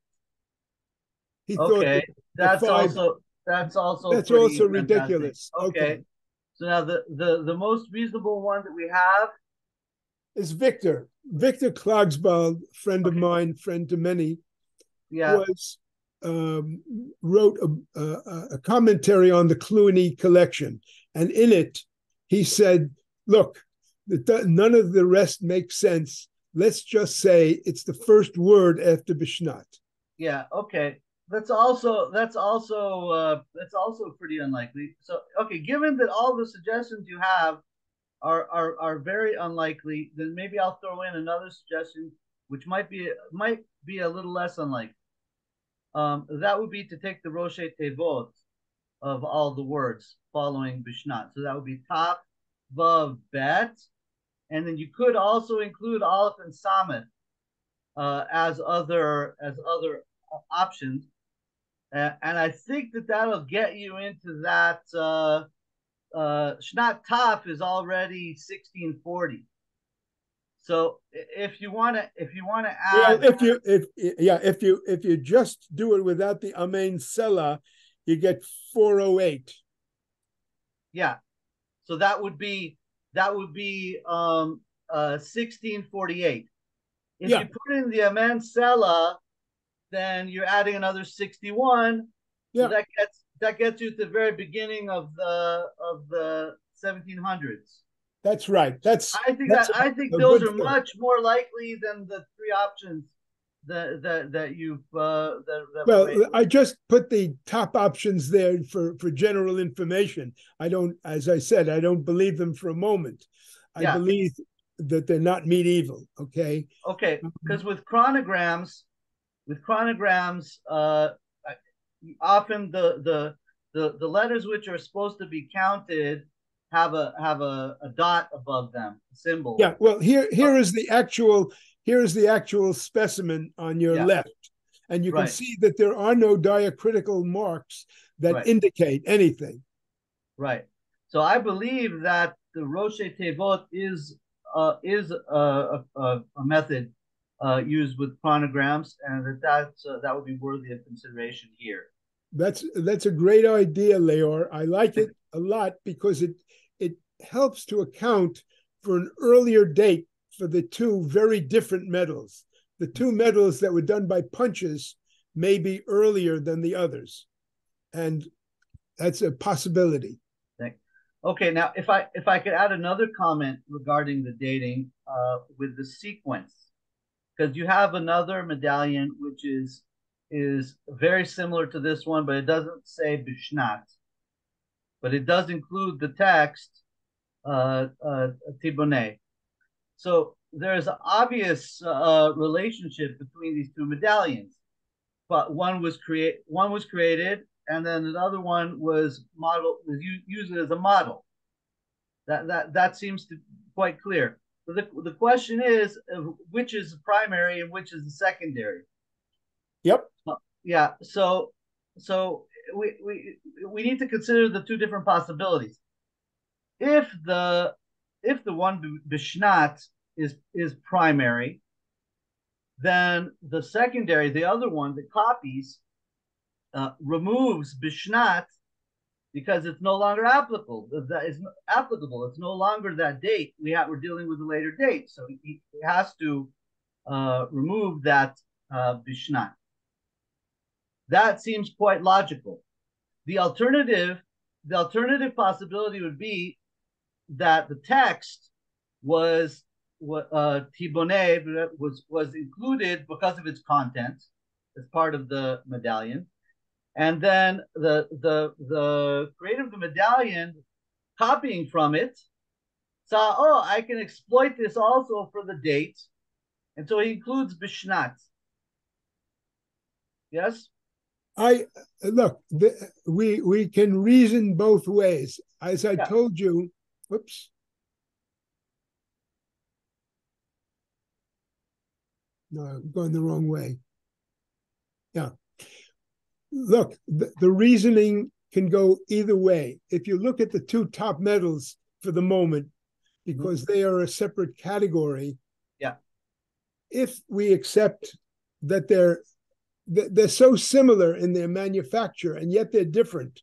He thought that's also ridiculous. Okay. So now the most reasonable one that we have is Victor Klagsbald, friend of mine, friend to many. Yeah. Wrote a commentary on the Cluny collection, and in it he said, "Look, none of the rest makes sense. Let's just say it's the first word after Bishnat." Yeah. Okay. That's also pretty unlikely. So okay, given that all the suggestions you have are very unlikely, then maybe I'll throw in another suggestion which might be a little less unlikely. That would be to take the Rosh Tevot of all the words following Bishnat. So that would be Taf, Vav, Bet, and then you could also include Aleph and Sameth as other options. And I think that'll get you into that. Shnat Taf is already 1640. So if you want to add, if you just do it without the Amen Selah, you get 408. Yeah, so that would be 1648. If you put in the Amen Selah, then you're adding another 61. Yeah, so that gets you at the very beginning of the 1700s. That's right. I think those are much more likely than the 3 options that you've I just put the top options there for general information. As I said, I don't believe them for a moment. I believe that they're not medieval. Okay. Okay, because with chronograms, often the letters which are supposed to be counted have a dot above them, a symbol. Yeah. Well, here is the actual specimen on your left, and you can see that there are no diacritical marks that indicate anything. Right. So I believe that the Rosh Tevot is a method used with chronograms, and that would be worthy of consideration here. That's a great idea, Leor. I like it a lot because it helps to account for an earlier date for the 2 very different medals. The 2 medals that were done by punches may be earlier than the others, and that's a possibility. Okay, now if I could add another comment regarding the dating with the sequence, because you have another medallion which is very similar to this one, but it doesn't say Bishnat, but it does include the text Tiboneh. So there's an obvious relationship between these 2 medallions, but one was created, and then another one was used as a model. That seems to be quite clear. So the question is, which is the primary and which is the secondary? Yep. Yeah. So we need to consider the 2 different possibilities. If the one Bishnat is primary, then the secondary, the other one that copies, removes Bishnat because it's no longer applicable. It's no longer that date. We're dealing with a later date, so he has to remove that Bishnat. That seems quite logical. The alternative possibility would be that the text was Tibone was included because of its content as part of the medallion, and then the creator of the medallion, copying from it, saw, oh, I can exploit this also for the date, and so he includes Bishnat. Yes. We can reason both ways. As I told you, whoops. No, I'm going the wrong way. Yeah. Look, the reasoning can go either way. If you look at the two top medals for the moment, because they are a separate category. Yeah. If we accept that they're so similar in their manufacture and yet they're different,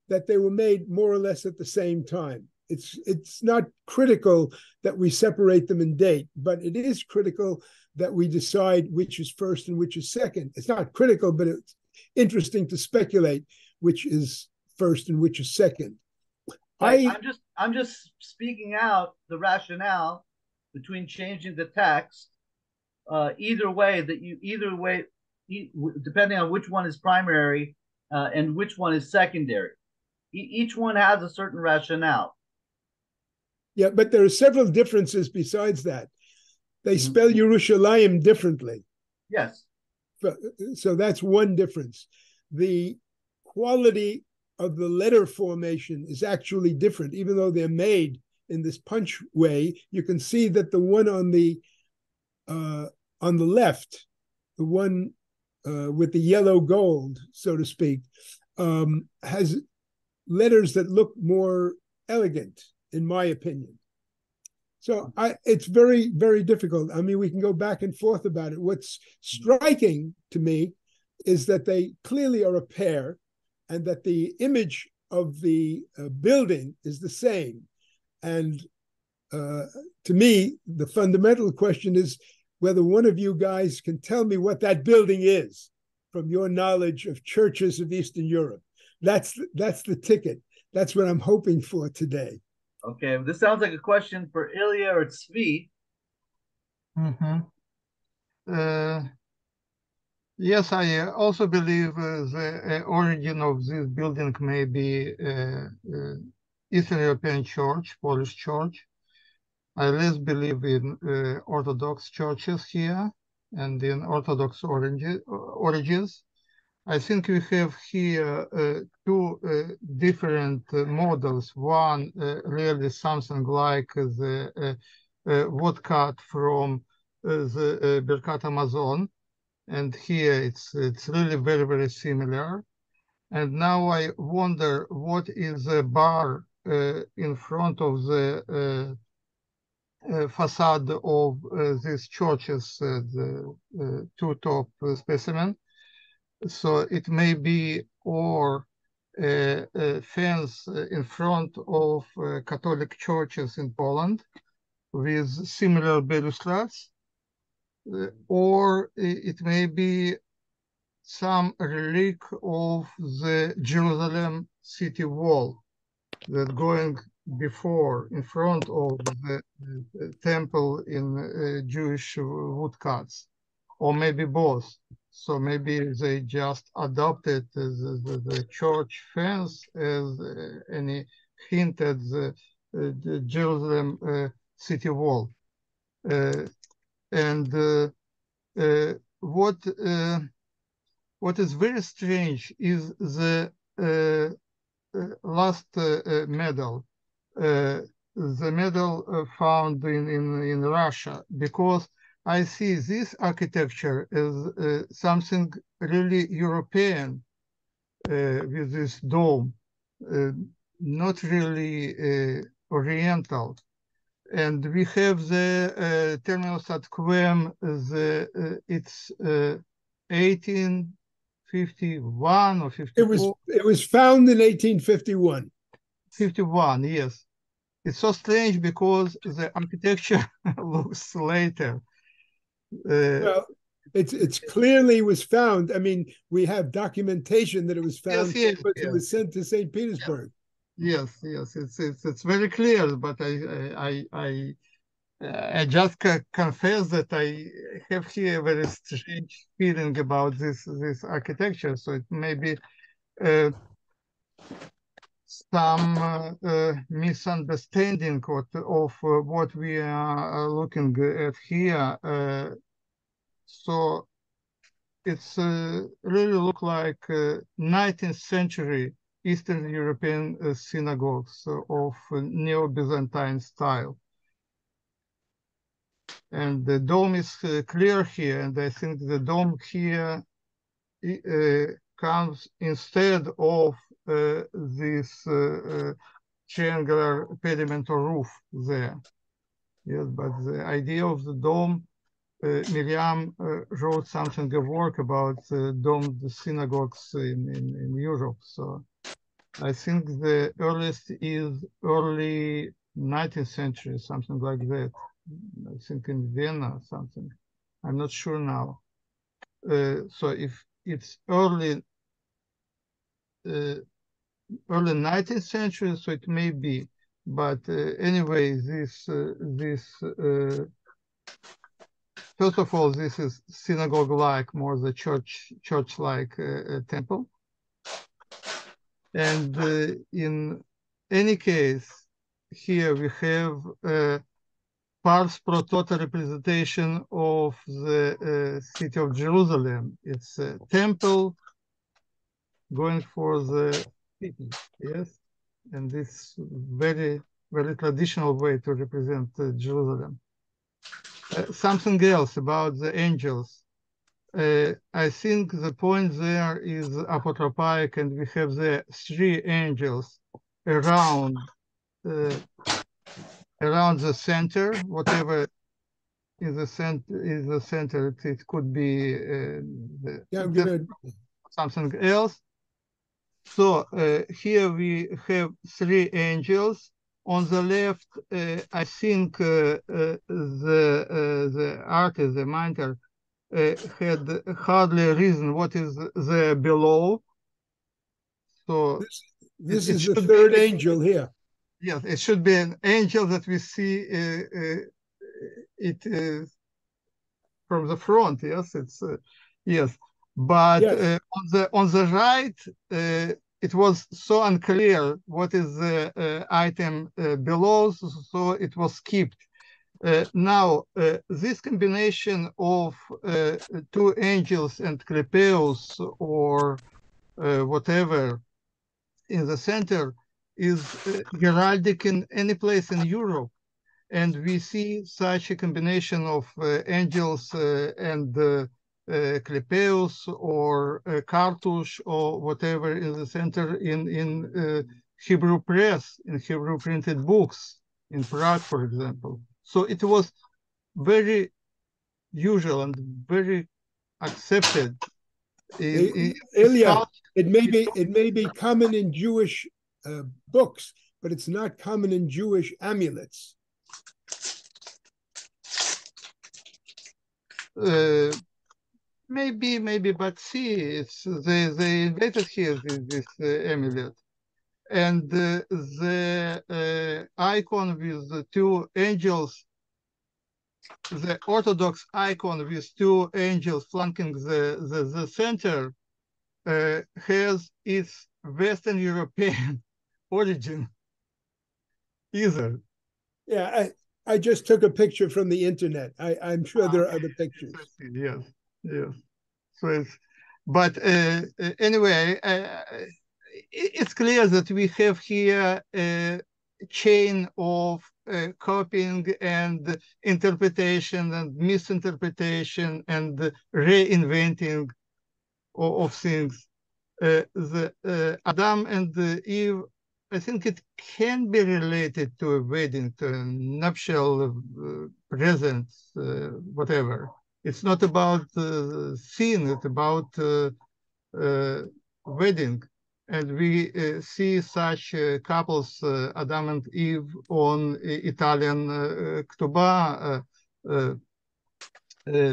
that they were made more or less at the same time. It's not critical that we separate them in date, but it is critical that we decide which is first and which is second. It's not critical, but it's interesting to speculate which is first and which is second. I'm just speaking out the rationale between changing the text either way, depending on which one is primary and which one is secondary. Each one has a certain rationale. Yeah, but there are several differences besides that. They spell Yerushalayim differently. Yes. So that's one difference. The quality of the letter formation is actually different, even though they're made in this punch way. You can see that the one on the left, the one with the yellow gold, so to speak, has letters that look more elegant, in my opinion. So it's very, very difficult. I mean, we can go back and forth about it. What's striking to me is that they clearly are a pair, and that the image of the building is the same. And to me, the fundamental question is whether one of you guys can tell me what that building is from your knowledge of churches of Eastern Europe. That's the ticket. That's what I'm hoping for today. Okay, this sounds like a question for Ilya or Tzvi. Yes, I also believe the origin of this building may be Eastern European church, Polish church. I less believe in Orthodox churches here and in Orthodox origins. I think we have here two different models. One really something like the woodcut from the Birkat Amazon, and here it's really very, very similar. And now I wonder what is the bar in front of the facade of these churches, the two top specimen. So it may be or a fence in front of Catholic churches in Poland with similar balustrades, or it may be some relic of the Jerusalem city wall that going before in front of the temple in Jewish woodcuts, or maybe both. So maybe they just adopted the church fence as any hint at the Jerusalem city wall. And what is very strange is the last medal, the medal found in Russia, because I see this architecture as something really European with this dome, not really Oriental. And we have the terminus ad quem, it's 1851 or 54. It was found in 1851. 51, yes. It's so strange because the architecture looks later. Well, it's clearly was found. I mean, we have documentation that it was found, yes, but it was sent to St. Petersburg. Yes, it's very clear, but I I just confess that I have here a very strange feeling about this architecture. So it may be some misunderstanding of what we are looking at here. So it's really look like 19th century Eastern European synagogues of Neo-Byzantine style. And the dome is clear here, and I think the dome here comes instead of this triangular pediment or roof there. Yes, but the idea of the dome, Miriam wrote something of work about domed synagogues in Europe. So I think the earliest is early 19th century, something like that. I think in Vienna or something. I'm not sure now. So if it's early 19th century, so it may be. But anyway, this first of all, this is synagogue-like, more the church-like temple. And in any case, here we have pars pro toto representation of the city of Jerusalem. It's a temple going for the city, yes? And this very, very traditional way to represent Jerusalem. Something else about the angels. I think the point there is apotropaic, and we have the 3 angels around the center, whatever is the center. It could be something else. So here we have 3 angels. On the left, I think the artist, the minter, had hardly reason what is there below. So this is the third angel here. Yes, it should be an angel that we see it from the front. Yes, it's yes, but yes. On the right, it was so unclear what is the item below, so it was skipped. Now, this combination of 2 angels and klepeus or whatever in the center is heraldic in any place in Europe. And we see such a combination of angels and klepeus or cartouche or whatever in the center in Hebrew press, in Hebrew printed books in Prague, for example. So it was very usual and very accepted. Ilya, it may be common in Jewish books, but it's not common in Jewish amulets. Maybe, but see, it's they invented here this amulet, and the icon with the 2 angels, the Orthodox icon with 2 angels flanking the center, has its Western European origin. Either. Yeah, I just took a picture from the internet. I'm sure there are other pictures. Yes. So it's, but anyway, it's clear that we have here a chain of copying and interpretation and misinterpretation and reinventing of things. The Adam and Eve, I think it can be related to a wedding, to a nuptial present, whatever. It's not about sin, it's about wedding. And we see such couples, Adam and Eve, on Italian ktuba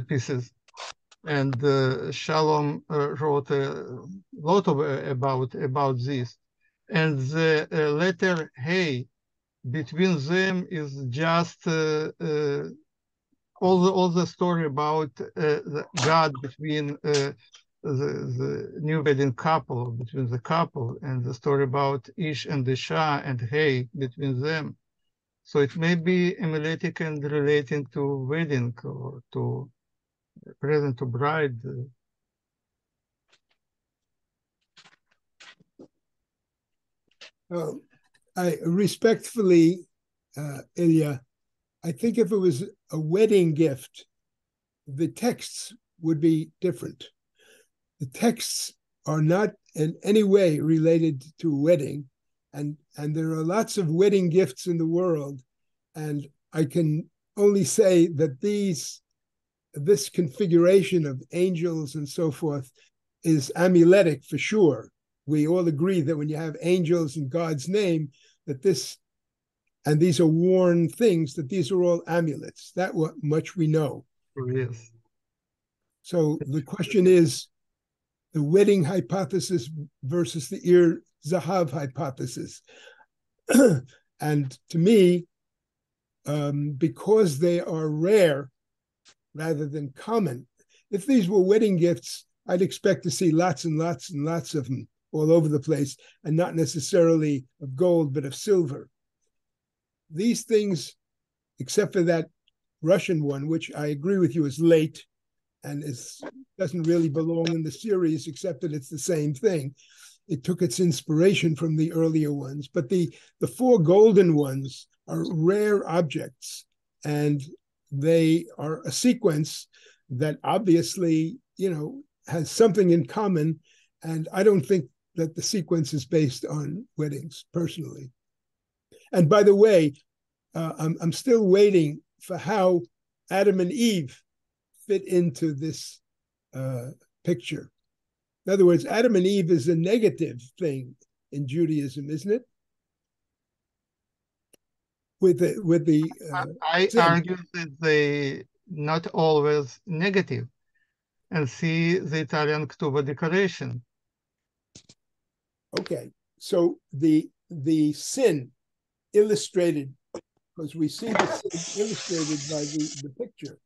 pieces. And Shalom wrote a lot about this. And the letter Hey between them is just all the story about the God between the new wedding couple, between the couple, and the story about Ish and Isha and Hey between them. So it may be amuletic and relating to wedding or to present to bride. I respectfully, Ilya, I think if it was a wedding gift, the texts would be different. The texts are not in any way related to a wedding, and there are lots of wedding gifts in the world, and I can only say that this configuration of angels and so forth is amuletic for sure. We all agree that when you have angels in God's name, that this, and these are worn things, that these are all amulets. That much we know. Yes. So the question is the wedding hypothesis versus the Ir Zahav hypothesis. And to me, because they are rare rather than common, if these were wedding gifts, I'd expect to see lots and lots and lots of them all over the place, and not necessarily of gold, but of silver. These things, except for that Russian one, which I agree with you is late and doesn't really belong in the series, except that it's the same thing. It took its inspiration from the earlier ones, but the four golden ones are rare objects, and they are a sequence that obviously, has something in common, and I don't think that the sequence is based on weddings, personally. And by the way, I'm still waiting for how Adam and Eve fit into this picture. In other words, Adam and Eve is a negative thing in Judaism, isn't it? I argue that they not always negative, and see the Italian Ktuba decoration. Okay, so the sin illustrated, because we see the sin illustrated by the picture.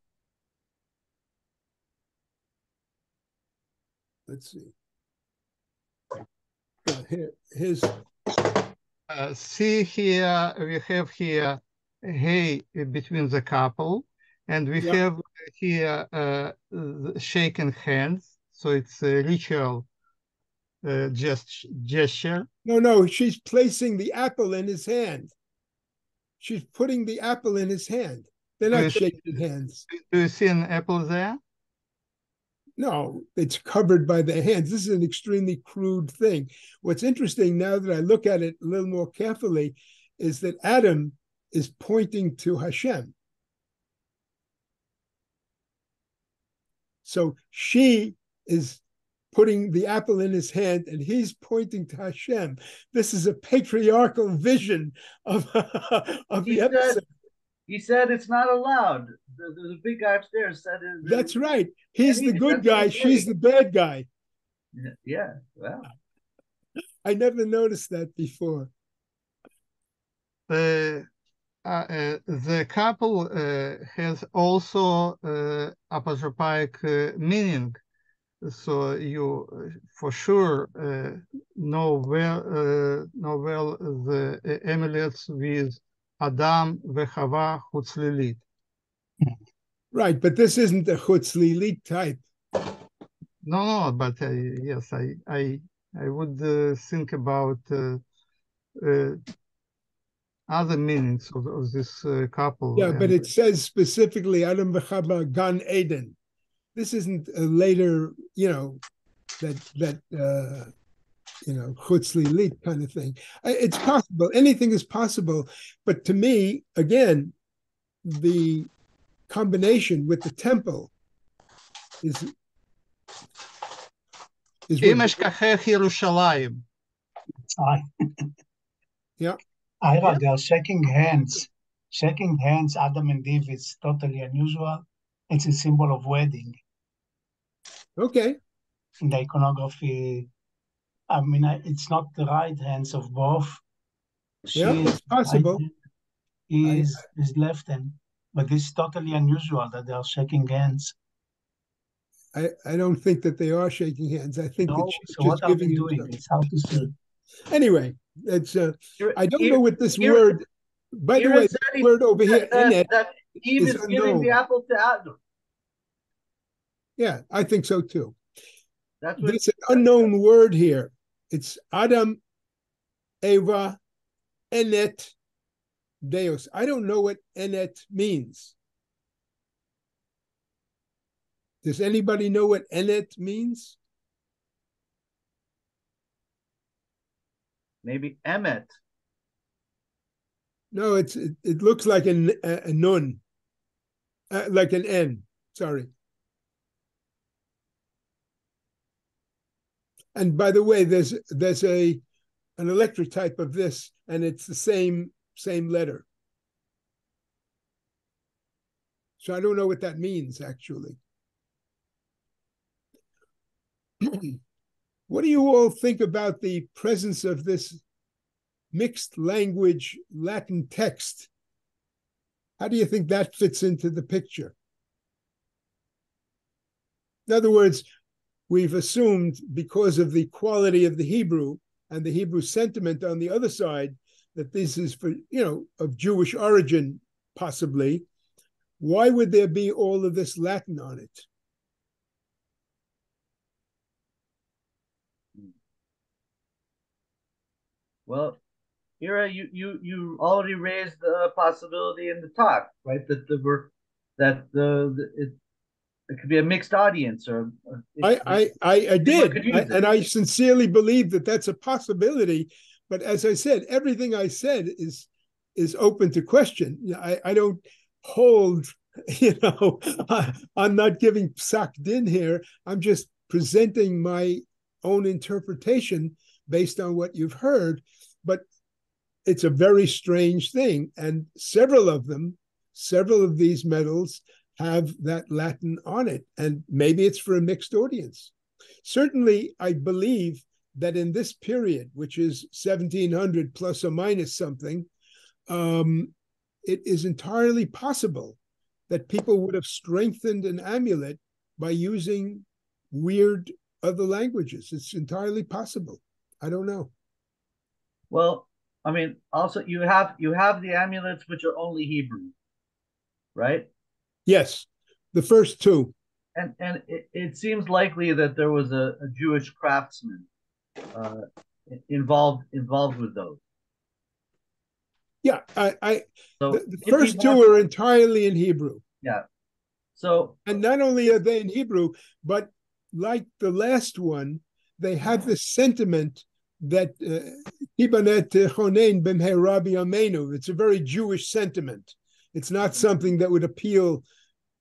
Let's see. Here's. See here, we have here Hey between the couple, and we have here shaking hands. So it's a ritual gesture. No, she's placing the apple in his hand. She's putting the apple in his hand. They're not shaking hands. Do you see an apple there? No, it's covered by the hands. This is an extremely crude thing. What's interesting now that I look at it a little more carefully is that Adam is pointing to Hashem. So she is putting the apple in his hand and he's pointing to Hashem. This is a patriarchal vision of the episode. He said it's not allowed. There's a big guy upstairs said it. That's right. He's the good guy. She's the bad guy. Yeah. Well, I never noticed that before. The couple has also apotropaic meaning. So you for sure know well the amulets with Adam vechava chutzlilit. Right, but this isn't the chutzlilit type. No, but yes, I would think about other meanings of this couple. Yeah, but it says specifically Adam vechava Gan Eden. This isn't a later, that chutzlilit kind of thing. It's possible. Anything is possible. But to me, again, the combination with the temple is Yerushalayim. Yeah. Ira, they are shaking hands. Shaking hands, Adam and Eve, is totally unusual. It's a symbol of wedding. Okay. In the iconography, I mean, it's not the right hands of both. Yeah, it's possible. is left hand. But this is totally unusual that they are shaking hands. I don't think that they are shaking hands. I think that No, she's so just what are they giving doing? instructions. It's hard to see. Anyway, it's I don't know what this Ira- word. By the Ira way, said the word over here, enet, that Eve is is giving the unknown. apple to Adam. Yeah, I think so too. That's what There's an unknown word here. It's Adam, Eva, enet, Deus. I don't know what enet means. Does anybody know what enet means? maybe Emmet. No, it looks like a nun, like an N. Sorry. And by the way, there's an electrotype of this, and it's the same letter. So I don't know what that means, actually. What do you all think about the presence of this mixed language Latin text? How do you think that fits into the picture? In other words, we've assumed, because of the quality of the Hebrew and the Hebrew sentiment on the other side, that this is for, of Jewish origin, possibly. Why would there be all of this Latin on it? Well, Ira, you already raised the possibility in the talk, right? It could be a mixed audience, or I did, and I sincerely believe that that's a possibility. But as I said, everything I said is open to question. I don't hold, I'm not giving psak din here. I'm just presenting my own interpretation based on what you've heard. But it's a very strange thing, and several of these medals have that Latin on it, and maybe it's for a mixed audience. Certainly, I believe that in this period, which is 1700 plus or minus something, it is entirely possible that people would have strengthened an amulet by using weird other languages. It's entirely possible. I don't know. Well, I mean, also you have the amulets which are only Hebrew, right? Yes, the first two. And it seems likely that there was a Jewish craftsman involved with those. Yeah, So the first two are entirely in Hebrew. Yeah. So, and not only are they in Hebrew, but like the last one, they have this sentiment that it's a very Jewish sentiment. It's not something that would appeal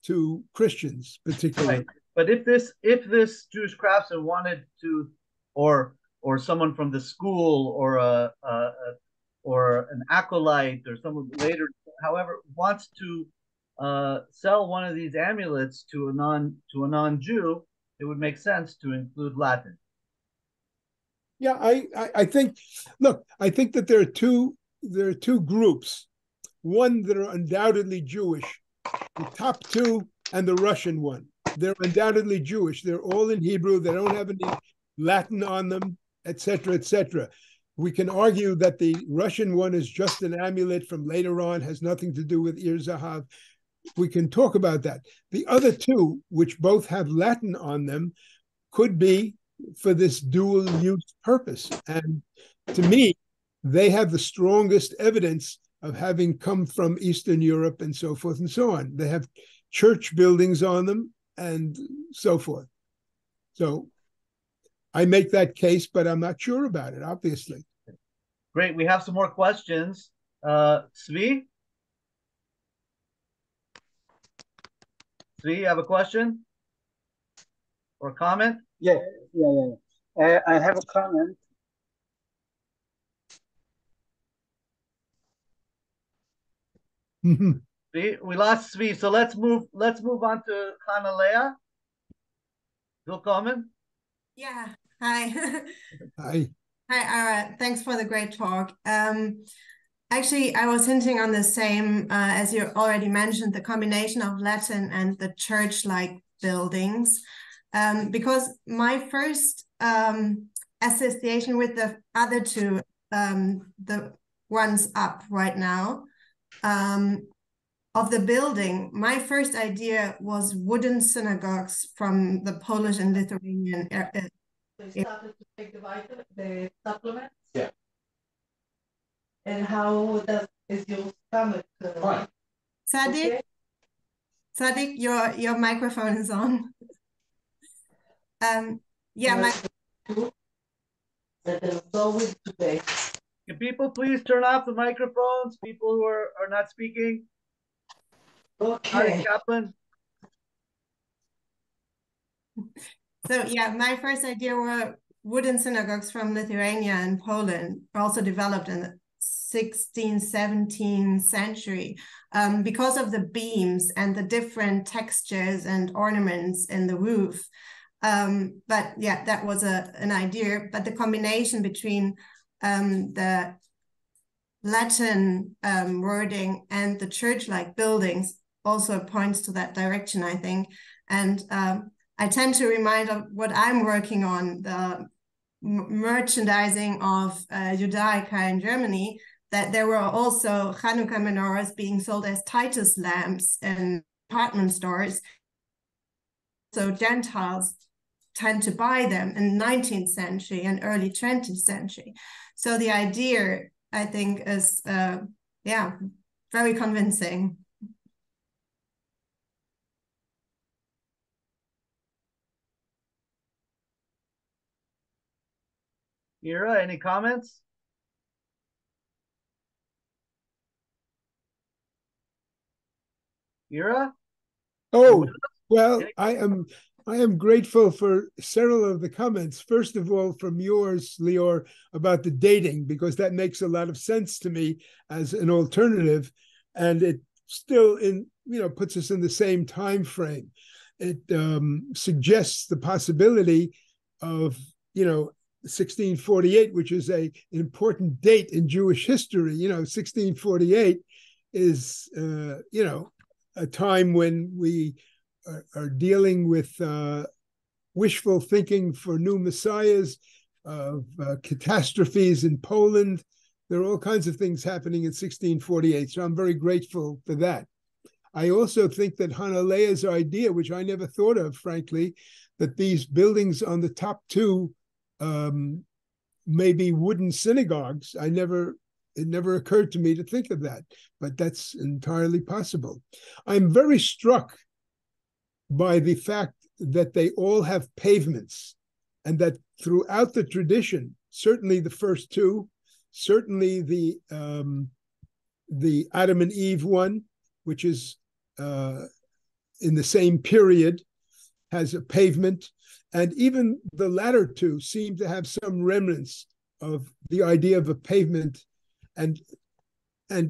to Christians particularly. Right. But if this Jewish craftsman wanted to, or someone from the school, or or an acolyte, or someone later, however, wants to sell one of these amulets to a non-Jew, it would make sense to include Latin. Yeah, I think. Look, I think that there are two groups. One that are undoubtedly Jewish, the top two, and the Russian one. They're undoubtedly Jewish. They're all in Hebrew. They don't have any Latin on them, etc., etc. We can argue that the Russian one is just an amulet from later on, has nothing to do with Ir Zahav. We can talk about that. The other two, which both have Latin on them, could be for this dual use purpose. And to me, they have the strongest evidence of having come from Eastern Europe and so forth and so on. They have church buildings on them and so forth. So I make that case, but I'm not sure about it, obviously. Great. We have some more questions. Svi, you have a question or comment? Yeah. I have a comment. We lost Svi, so let's move on to Kanalea. Willkommen. Yeah. Hi. Hi. Hi, Ara. Thanks for the great talk. Actually, I was hinting on the same, as you already mentioned, the combination of Latin and the church-like buildings, because my first association with the other two, the ones up right now, of the building, my first idea was wooden synagogues from the Polish and Lithuanian. They started to take the supplements. Yeah. And how is your stomach? Sadik, okay? Sadik, your microphone is on. Yeah, that is always today. Can people please turn off the microphones? People who are not speaking. Okay. Kaplan. So yeah, my first idea were wooden synagogues from Lithuania and Poland, also developed in the 16th, 17th century, because of the beams and the different textures and ornaments in the roof. But yeah, that was an idea. But the combination between the Latin wording and the church-like buildings also points to that direction, I think. And I tend to remind of what I'm working on, the merchandising of Judaica in Germany, that there were also Hanukkah menorahs being sold as Titus lamps in department stores. So Gentiles tend to buy them in the 19th century and early 20th century. So the idea, I think, is, yeah, very convincing. Ira, any comments? Ira? Oh, well, I am grateful for several of the comments. First of all, from yours, Lior, about the dating, because that makes a lot of sense to me as an alternative, and it still puts us in the same time frame. It suggests the possibility of 1648, which is an important date in Jewish history. 1648 is a time when we are dealing with wishful thinking for new messiahs, of catastrophes in Poland. There are all kinds of things happening in 1648, so I'm very grateful for that. I also think that Hanalea's idea, which I never thought of, frankly, that these buildings on the top two may be wooden synagogues. It never occurred to me to think of that, but that's entirely possible. I'm very struck by the fact that they all have pavements, and that throughout the tradition, certainly the first two, certainly the Adam and Eve one, which is in the same period, has a pavement, and even the latter two seem to have some remnants of the idea of a pavement. And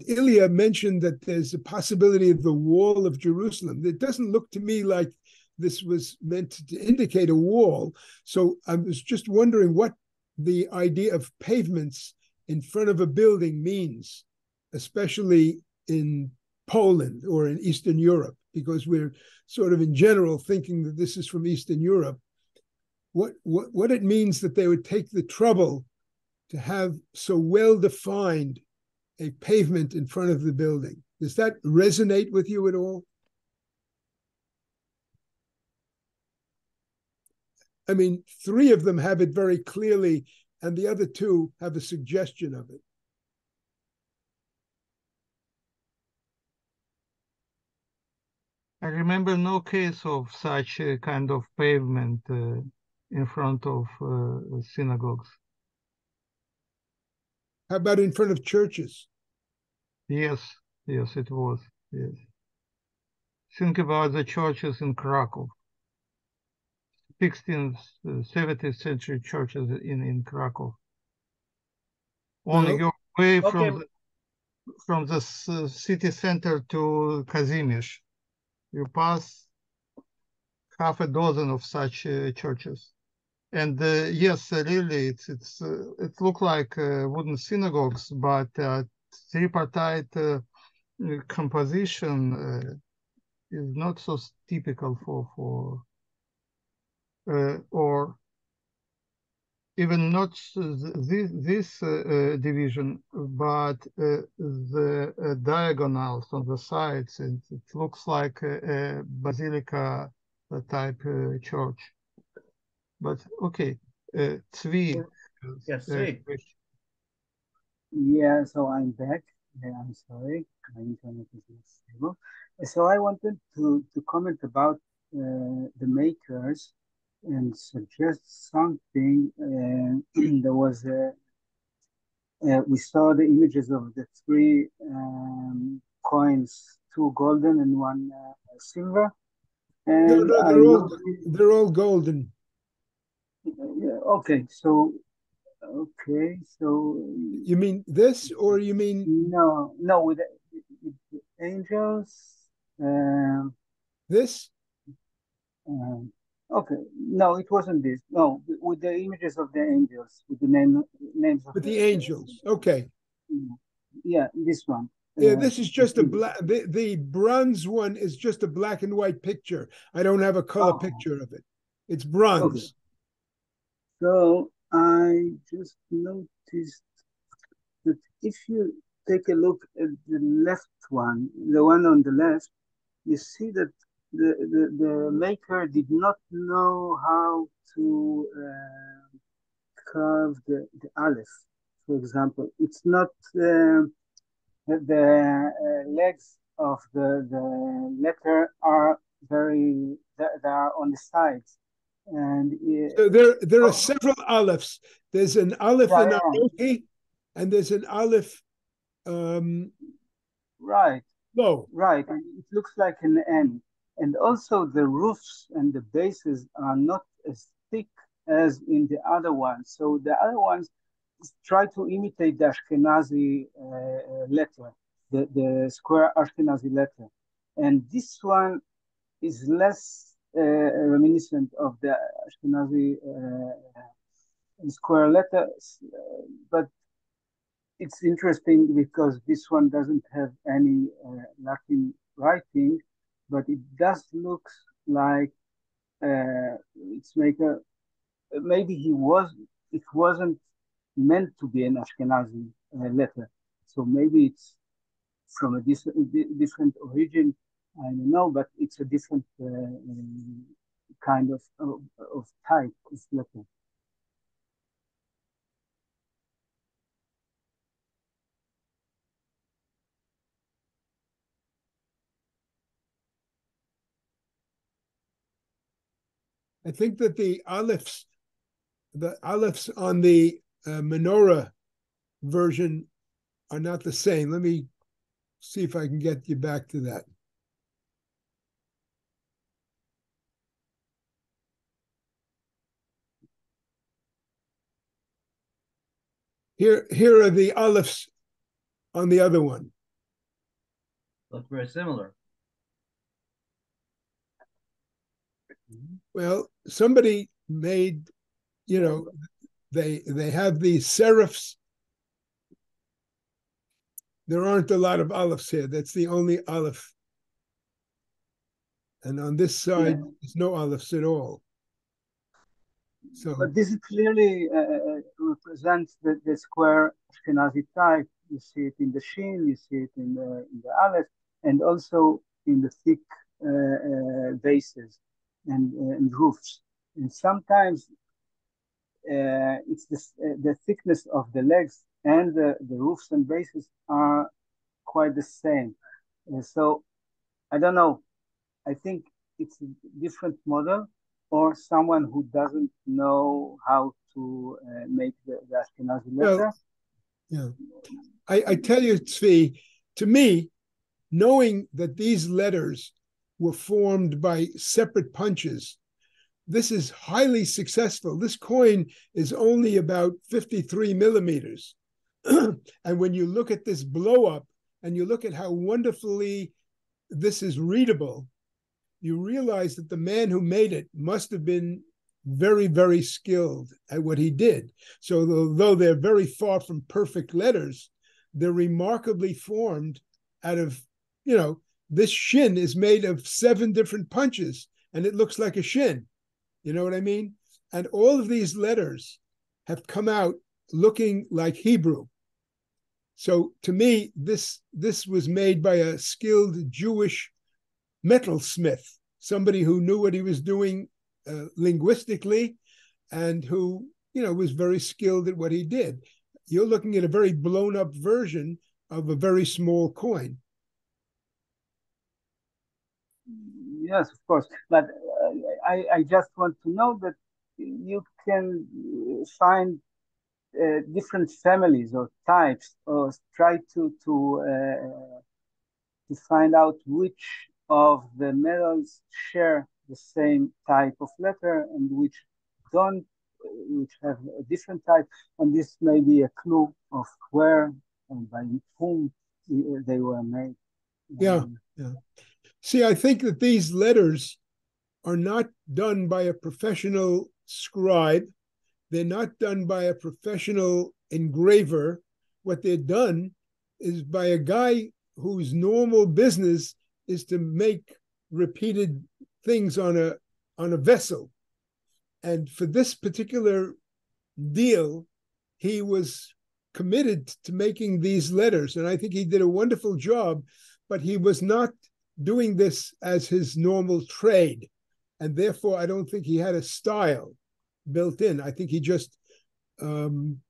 Ilya mentioned that there's a possibility of the wall of Jerusalem. It doesn't look to me like this was meant to indicate a wall. So I was just wondering what the idea of pavements in front of a building means, especially in Poland or in Eastern Europe, because we're sort of in general thinking that this is from Eastern Europe. What it means that they would take the trouble to have so well-defined a pavement in front of the building. Does that resonate with you at all? I mean, three of them have it very clearly, and the other two have a suggestion of it. I remember no case of such a kind of pavement in front of synagogues. How about in front of churches? Yes, it was. Yes. Think about the churches in Krakow. 16th, 17th century churches in Krakow. Only your way from the city center to Kazimierz, you pass half a dozen of such churches. And yes, really, it looked like wooden synagogues, but tripartite composition is not so typical for or even not this division, but the diagonals on the sides. It looks like a basilica type church. But okay, Tzvi. Yes, Tzvi. Yeah, so I'm back. I'm sorry, my internet is not stable. So I wanted to comment about the makers and suggest something. There was we saw the images of the three coins, 2 golden and 1 silver. And no, they're all golden. Okay, so you mean this, or you mean no with the angels? This? Okay, no, it wasn't this. No, with the images of the angels, with the names of the angels. Okay. Yeah, this one. Yeah, this is just a black. The bronze one is just a black and white picture. I don't have a color picture of it. It's bronze. Okay. So I just noticed that if you take a look at the left one, the one on the left, you see that the maker did not know how to carve the aleph, for example. It's not the legs of the letter are they are on the sides. And so there are several alephs. There's an aleph in Arohi, and there's an aleph. Right. No. Right. And it looks like an N. And also the roofs and the bases are not as thick as in the other ones. So the other ones try to imitate the Ashkenazi letter, the square Ashkenazi letter. And this one is less reminiscent of the Ashkenazi square letters, but it's interesting because this one doesn't have any Latin writing, but it does look like its maker. Maybe it wasn't meant to be an Ashkenazi letter, so maybe it's from a different origin. I don't know, but it's a different kind of type of letter. I think that the alephs on the menorah version are not the same. Let me see if I can get you back to that. Here are the alephs on the other one. Look very similar. Well, somebody made, they have these serifs. There aren't a lot of alephs here. That's the only aleph. And on this side, there's no alephs at all. So, but this clearly represents the square Ashkenazi type. You see it in the shin, you see it in the aleph, and also in the thick bases and roofs. And sometimes it's the thickness of the legs and the roofs and bases are quite the same. And so I don't know. I think it's a different model, or someone who doesn't know how to make the Ashkenazi letter. Yeah, I tell you, Tzvi, to me, knowing that these letters were formed by separate punches, this is highly successful. This coin is only about 53 millimeters. And when you look at this blow up and you look at how wonderfully this is readable, you realize that the man who made it must have been very, very skilled at what he did. So although they're very far from perfect letters, they're remarkably formed out of, this shin is made of 7 different punches, and it looks like a shin. You know what I mean? And all of these letters have come out looking like Hebrew. So to me, this was made by a skilled Jewish metalsmith, somebody who knew what he was doing linguistically, and who, was very skilled at what he did. You're looking at a very blown up version of a very small coin. Yes, of course. But I just want to know that you can find different families or types, or try to find out which of the metals share the same type of letter and which don't, which have a different type. And this may be a clue of where and by whom they were made. Yeah. See, I think that these letters are not done by a professional scribe. They're not done by a professional engraver. What they're done is by a guy whose normal business is to make repeated things on a vessel. And for this particular deal, he was committed to making these letters. And I think he did a wonderful job, but he was not doing this as his normal trade. And therefore, I don't think he had a style built in. I think he just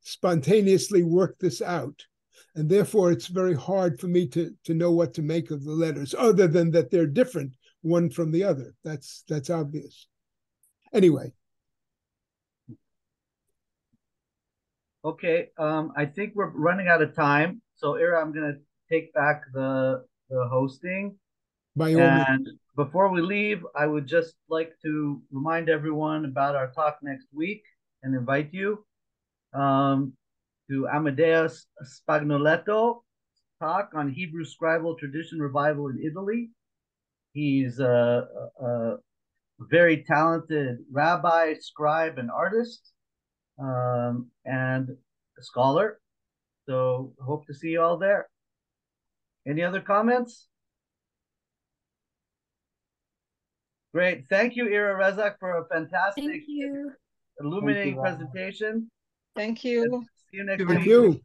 spontaneously worked this out. And therefore, it's very hard for me to know what to make of the letters, other than that they're different one from the other. That's obvious. Anyway. Okay, I think we're running out of time. So Ira, I'm gonna take back the hosting. By all means. And before we leave, I would just like to remind everyone about our talk next week and invite you to Amadeus Spagnoletto talk on Hebrew scribal tradition revival in Italy. He's a very talented rabbi, scribe, and artist, and a scholar. So hope to see you all there. Any other comments? Great. Thank you, Ira Rezak, for a fantastic, illuminating presentation. Thank you. See you next week. Thank you.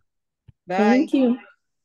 Bye. Thank you.